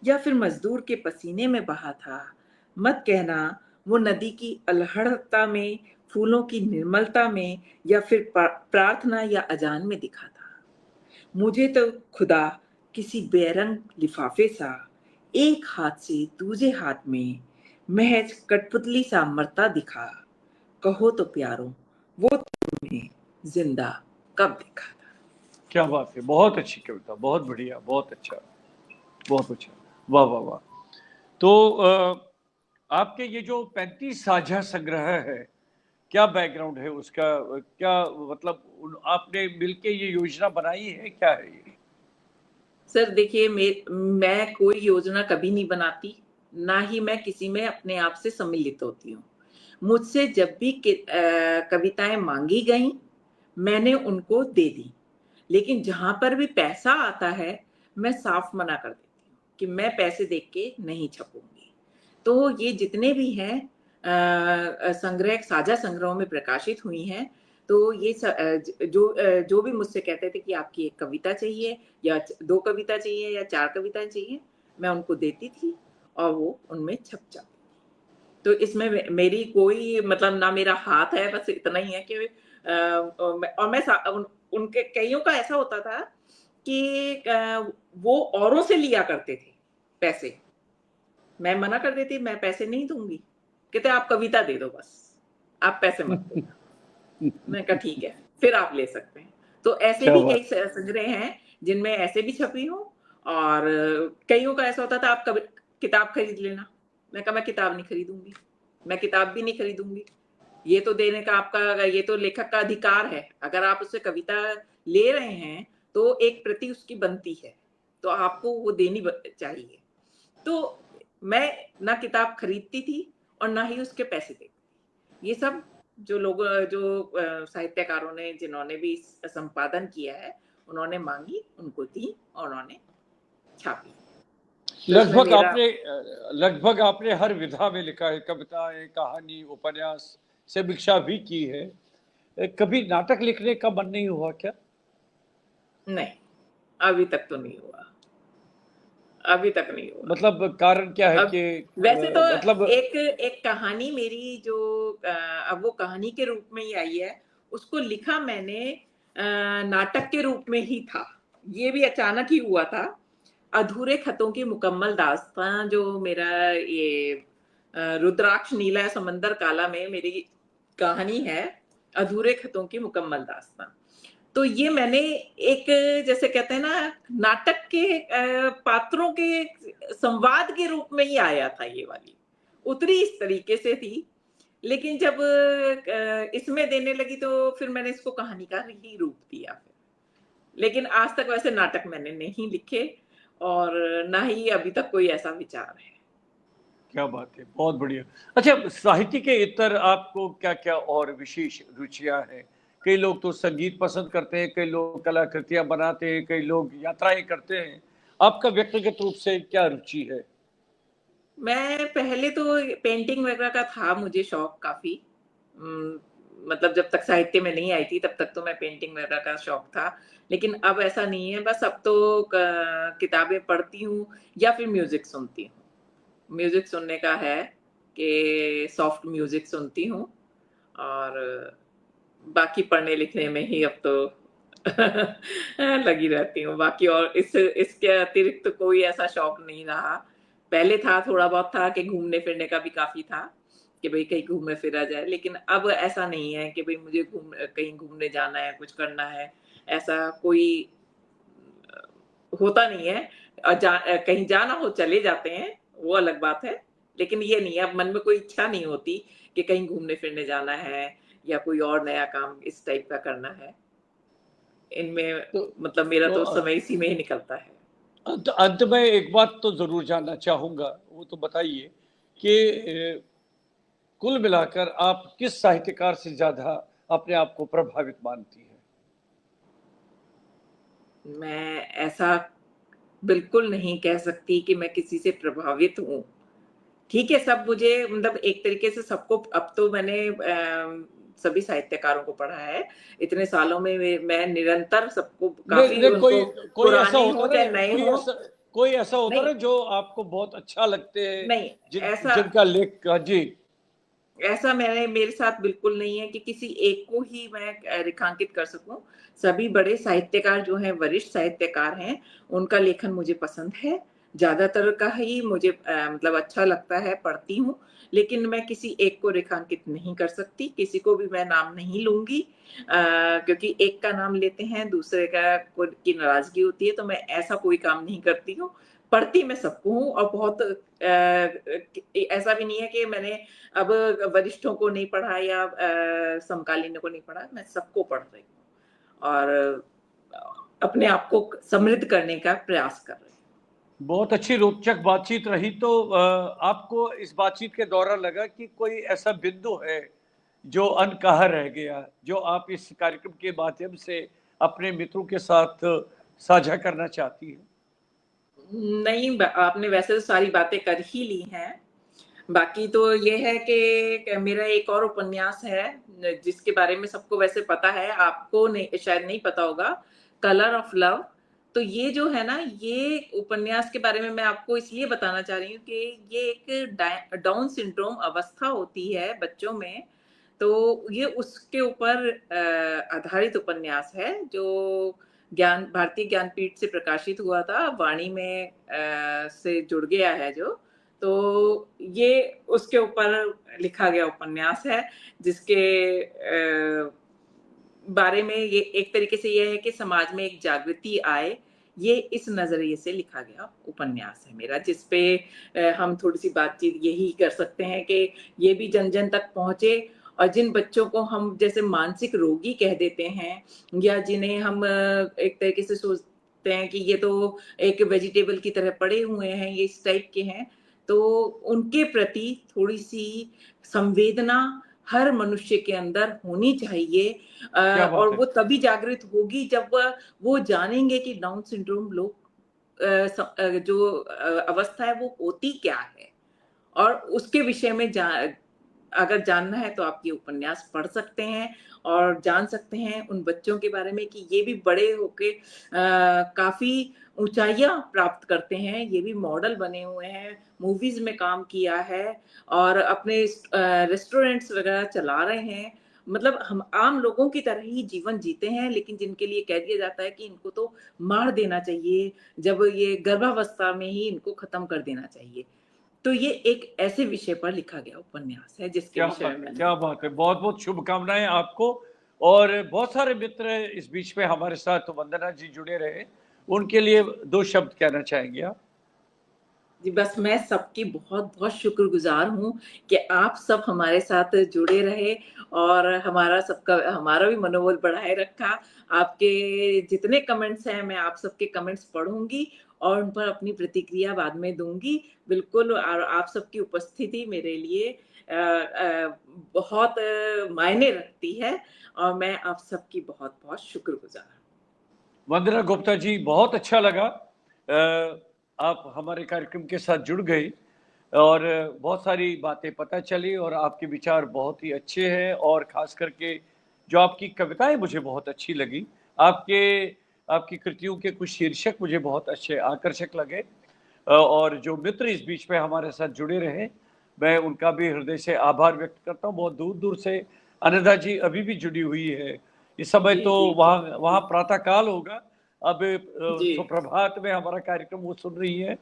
या फिर मजदूर के पसीने में बहा था। मत कहना वो नदी की अलहड़ता में, फूलों की निर्मलता में, या फिर प्रार्थना या अजान में दिखा था। मुझे तो खुदा किसी बेरंग लिफाफे सा, एक हाथ से दूसरे हाथ में महज कठपुतली सा मरता दिखा। कहो तो प्यारों, वो तुम्हें जिंदा कब दिखा था? क्या बात है, बहुत अच्छी कविता, बहुत बढ़िया, बहुत अच्छा, बहुत अच्छा, वाह वाह वाह। तो आपके ये जो 35 साझा संग्रह है, क्या बैकग्राउंड है उसका? क्या मतलब आपने मिलके ये योजना बनाई है, क्या है ये? सर देखिए, मैं कोई योजना कभी नहीं बनाती, ना ही मैं किसी में अपने आप से सम्मिलित होती हूँ। मुझसे जब भी कविताएं मांगी गईं, मैंने उनको दे दी। लेकिन जहां पर भी पैसा आता है, मैं साफ मना कर देती हूँ कि मैं पैसे देख के नहीं छपूंगी। तो ये जितने भी हैं संग्रह, साझा संग्रहों में प्रकाशित हुई हैं, तो ये जो भी मुझसे कहते थे कि आपकी एक कविता चाहिए या 2 कविता चाहिए या 4 कविताएं चाहिए, मैं उनको देती थी और वो उनमें छप जाती। तो इसमें मेरी कोई मतलब ना मेरा हाथ है, बस इतना ही है कि और मैं उनके कईयों का ऐसा होता था कि वो औरों से लिया करते थे पैसे। मैं मना कर देती, मैं पैसे नहीं दूंगी। कहते आप कविता दे दो बस, आप पैसे मत देना। मैंने कहा ठीक है, फिर आप ले सकते हैं। तो ऐसे क्या भी बात। कई संग्रह हैं जिनमें ऐसे भी छपी हो, और कईयों का ऐसा होता था आप किताब खरीद लेना। मैं कहा मैं किताब नहीं खरीदूंगी, मैं किताब भी नहीं खरीदूंगी। ये तो देने का आपका, ये तो लेखक का अधिकार है। अगर आप उससे कविता ले रहे हैं तो एक प्रति उसकी बनती है, तो आपको वो देनी चाहिए। तो मैं ना किताब खरीदती थी और ना ही उसके पैसे देती। ये सब जो लोग, जो साहित्यकारों ने, जिन्होंने भी संपादन किया है, उन्होंने मांगी, उनको दी और उन्होंने छापी। तो इसमें लगभग मेरा आपने लगभग आपने हर विधा में लिखा है, कविताएं, कहानी, उपन्यास, समीक्षा भी की है। कभी नाटक लिखने का मन नहीं हुआ क्या? नहीं, अभी तक तो नहीं हुआ, अभी तक नहीं हुआ। मतलब कारण क्या है अब कि वैसे तो मतलब एक एक कहानी मेरी जो अब वो कहानी के रूप में ही आई है, उसको लिखा मैंने नाटक के रूप में ही था। ये भी अचानक ही हुआ था। अधूरे खतों की मुकम्मल दास्तां, जो मेरा ये रुद्राक्ष नीला समंदर काला में मेरी कहानी है, अधूरे खतों की मुकम्मल दास्तां। तो ये मैंने एक, जैसे कहते हैं ना, नाटक के पात्रों के संवाद के रूप में ही आया था ये वाली। उतरी इस तरीके से थी, लेकिन जब इसमें देने लगी तो फिर मैंने इसको कहानी का ही रूप दिया फिर। लेकिन आज तक वैसे नाटक मैंने नहीं लिखे और ना ही अभी तक कोई ऐसा विचार है। क्या बात है, बहुत बढ़िया। अच्छा, साहित्य के इतर आपको क्या क्या और विशेष रुचियां हैं? कई लोग तो संगीत पसंद करते हैं, कई लोग कलाकृतियां बनाते हैं, कई लोग यात्राएं करते हैं। आपका व्यक्तिगत रूप से क्या रुचि है? मैं पहले तो पेंटिंग वगैरह का था मुझे शौक काफ़ी। उम, मतलब जब तक साहित्य में नहीं आई थी तब तक तो मैं पेंटिंग वगैरह का शौक था। लेकिन अब ऐसा नहीं है, बस अब तो क किताबें पढ़ती हूँ या फिर म्यूज़िक सुनती हूँ। म्यूज़िक सुनने का है कि सॉफ्ट म्यूज़िक सुनती हूँ और बाकी पढ़ने-लिखने में ही अब तो लगी रहती हूँ। बाकी और इसके अतिरिक्त तो कोई ऐसा शौक नहीं रहा। पहले था, थोड़ा बहुत था कि घूमने-फिरने का भी काफ़ी था, कि भई कहीं घूमा-फिरा जाए। लेकिन अब ऐसा नहीं है कि भई मुझे कहीं घूमने जाना है, कुछ करना है, ऐसा कोई अ, होता नहीं है। कहीं जाना हो चले जाते हैं, वो अलग बात है। लेकिन ये नहीं है, अब मन में कोई इच्छा नहीं होती कि कहीं घूमने-फिरने जाना है या कोई और नया काम इस टाइप का करना है। इनमें तो मतलब मेरा तो तो समय इसी में ही निकलता है। अंत में एक बात तो ज़रूर जानना चाहूँगा, वो तो बताइए कि कुल मिलाकर आप किस साहित्यकार से ज़्यादा अपने आप को प्रभावित मानती हैं? मैं ऐसा बिल्कुल नहीं कह सकती कि मैं किसी से प्रभावित हूँ। ठीक है, सब मुझे मतलब एक तरीके से सबको अब तो मैंने सभी साहित्यकारों को पढ़ा है। इतने सालों में मैं निरंतर सबको नहीं काफ़ी नहीं, कोई उनको कोई ऐसा पुराने होता हों ना, चाहे नए हों कोई ऐसा होता नहीं, ना जो आपको बहुत अच्छा लगते हैं, नहीं, ऐसा जिनका लेख जी। ऐसा मेरे साथ बिल्कुल नहीं है कि किसी एक को ही मैं रेखांकित कर सकूँ। सभी बड़े साहित्यकार जो हैं, वरिष्ठ साहित्यकार हैं, उनका लेखन मुझे पसंद है। ज़्यादातर का ही मुझे मतलब अच्छा लगता है, पढ़ती हूँ। लेकिन मैं किसी एक को रेखांकित नहीं कर सकती, किसी को भी मैं नाम नहीं लूँगी क्योंकि एक का नाम लेते हैं, दूसरे का को की नाराज़गी होती है, तो मैं ऐसा कोई काम नहीं करती हूँ। पढ़ती मैं सबको हूँ और बहुत ऐसा भी नहीं है कि मैंने अब वरिष्ठों को नहीं पढ़ा या समकालीनों को नहीं पढ़ा, मैं सबको पढ़ रही हूँ और अपने आप को समृद्ध करने का प्रयास कर रही हूँ। बहुत अच्छी रोचक बातचीत रही। तो आपको इस बातचीत के दौरान लगा कि कोई ऐसा बिंदु है जो अनकहा रह गया, जो आप इस कार्यक्रम के माध्यम से अपने मित्रों के साथ साझा करना चाहती हैं? नहीं, आपने वैसे तो सारी बातें कर ही ली हैं। बाकी तो ये है कि मेरा एक और उपन्यास है जिसके बारे में सबको वैसे पता है, आपको नहीं शायद नहीं पता होगा, कलर ऑफ लव। तो ये जो है ना, ये उपन्यास के बारे में मैं आपको इसलिए बताना चाह रही हूँ कि ये एक डाउन सिंड्रोम अवस्था होती है बच्चों में, तो ये उसके ऊपर आधारित उपन्यास है जो ज्ञान भारतीय ज्ञानपीठ से प्रकाशित हुआ था, वाणी में से जुड़ गया है जो। तो ये उसके ऊपर लिखा गया उपन्यास है जिसके बारे में ये एक तरीके से ये है कि समाज में एक जागृति आए, ये इस नज़रिए से लिखा गया उपन्यास है मेरा, जिस पे हम थोड़ी-सी बातचीत यही कर सकते हैं कि ये भी जन-जन तक पहुँचे और जिन बच्चों को हम जैसे मानसिक रोगी कह देते हैं या जिन्हें हम एक तरीके से सोचते हैं कि ये तो एक वेजिटेबल की तरह पड़े हुए हैं, ये इस टाइप के हैं, तो उनके प्रति थोड़ी-सी संवेदना हर मनुष्य के अंदर होनी चाहिए क्या बात और है! वो तभी जागृत होगी जब वो जानेंगे कि डाउन सिंड्रोम लोग जो अवस्था है वो होती क्या है और उसके विषय में अगर जानना है तो आप ये उपन्यास पढ़ सकते हैं और जान सकते हैं उन बच्चों के बारे में कि ये भी बड़े होके काफ़ी ऊँचाइयाँ प्राप्त करते हैं, ये भी मॉडल बने हुए हैं, मूवीज़ में काम किया है और अपने रेस्टोरेंट्स वगैरह चला रहे हैं। मतलब हम आम लोगों की तरह ही जीवन जीते हैं, लेकिन जिनके लिए कह दिया जाता है कि इनको तो मार देना चाहिए, जब ये गर्भावस्था में ही इनको खत्म कर देना चाहिए। तो ये एक ऐसे विषय पर लिखा गया उपन्यास है जिसके क्या विषय में बात है, मैंने क्या बात है! बहुत-बहुत शुभकामनाएँ आपको। और बहुत सारे मित्र इस बीच में हमारे साथ वंदना जी जुड़े रहे। उनके लिए 2 शब्द कहना चाहेंगे आप? जी, बस मैं सबकी बहुत-बहुत शुक्रगुज़ार हूँ कि आप सब हमारे साथ जुड़े रहे और हमारा भी मनोबल बढ़ाए रखा। आपके जितने कमेंट्स हैं, मैं आप सबके कमेंट्स पढ़ूँगी और उन पर अपनी प्रतिक्रिया बाद में दूँगी। बिल्कुल और आप सबकी उपस्थिति मेरे लिए बहुत मायने रखती है और मैं आप सबकी बहुत-बहुत शुक्रगुज़ार हूँ। वंदना गुप्ता जी, बहुत अच्छा लगा आप हमारे कार्यक्रम के साथ जुड़ गए और बहुत सारी बातें पता चली और आपके विचार बहुत ही अच्छे हैं और ख़ास करके जो आपकी कविताएँ मुझे बहुत अच्छी लगी। आपकी कृतियों के कुछ शीर्षक मुझे बहुत अच्छे आकर्षक लगे और जो मित्र इस बीच में हमारे साथ जुड़े रहे, मैं उनका भी हृदय से आभार व्यक्त करता हूँ। बहुत दूर-दूर से अनघा जी अभी भी जुड़ी हुई है। इस समय जी, तो जी, जी, वहाँ वहाँ प्रातः काल होगा। अब जी, सुप्रभात में हमारा कार्यक्रम वो सुन रही है।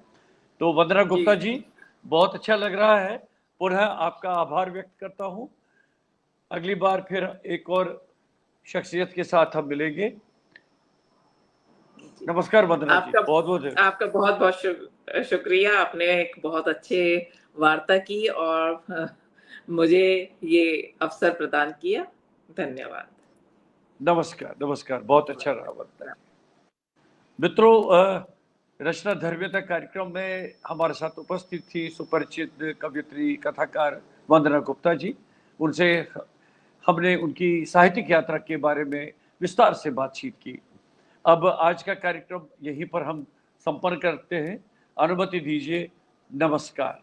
तो वंदना जी, गुप्ता जी, बहुत अच्छा लग रहा है। पुनः आपका आभार व्यक्त करता हूँ। अगली बार फिर एक और शख्सियत के साथ हम मिलेंगे। जी। नमस्कार वंदना जी, आपका बहुत-बहुत आपका बहुत-बहुत शुक्रिया। आपने एक बहुत अच्छे वार्ता की और मुझे ये अवसर प्रदान किया। धन्यवाद। नमस्कार, नमस्कार। बहुत अच्छा रहा वंदना धन्यवाद। जी। मित्रों रचना धर्मिता कार्यक्रम में हमारे साथ उपस्थित थी सुपरिचित कवयित्री कथाकार वंदना गुप्ता जी। उनसे हमने उनकी साहित्यिक यात्रा के बारे में विस्तार से बातचीत की। अब आज का कार्यक्रम यहीं पर हम संपन्न करते हैं। अनुमति दीजिए। नमस्कार।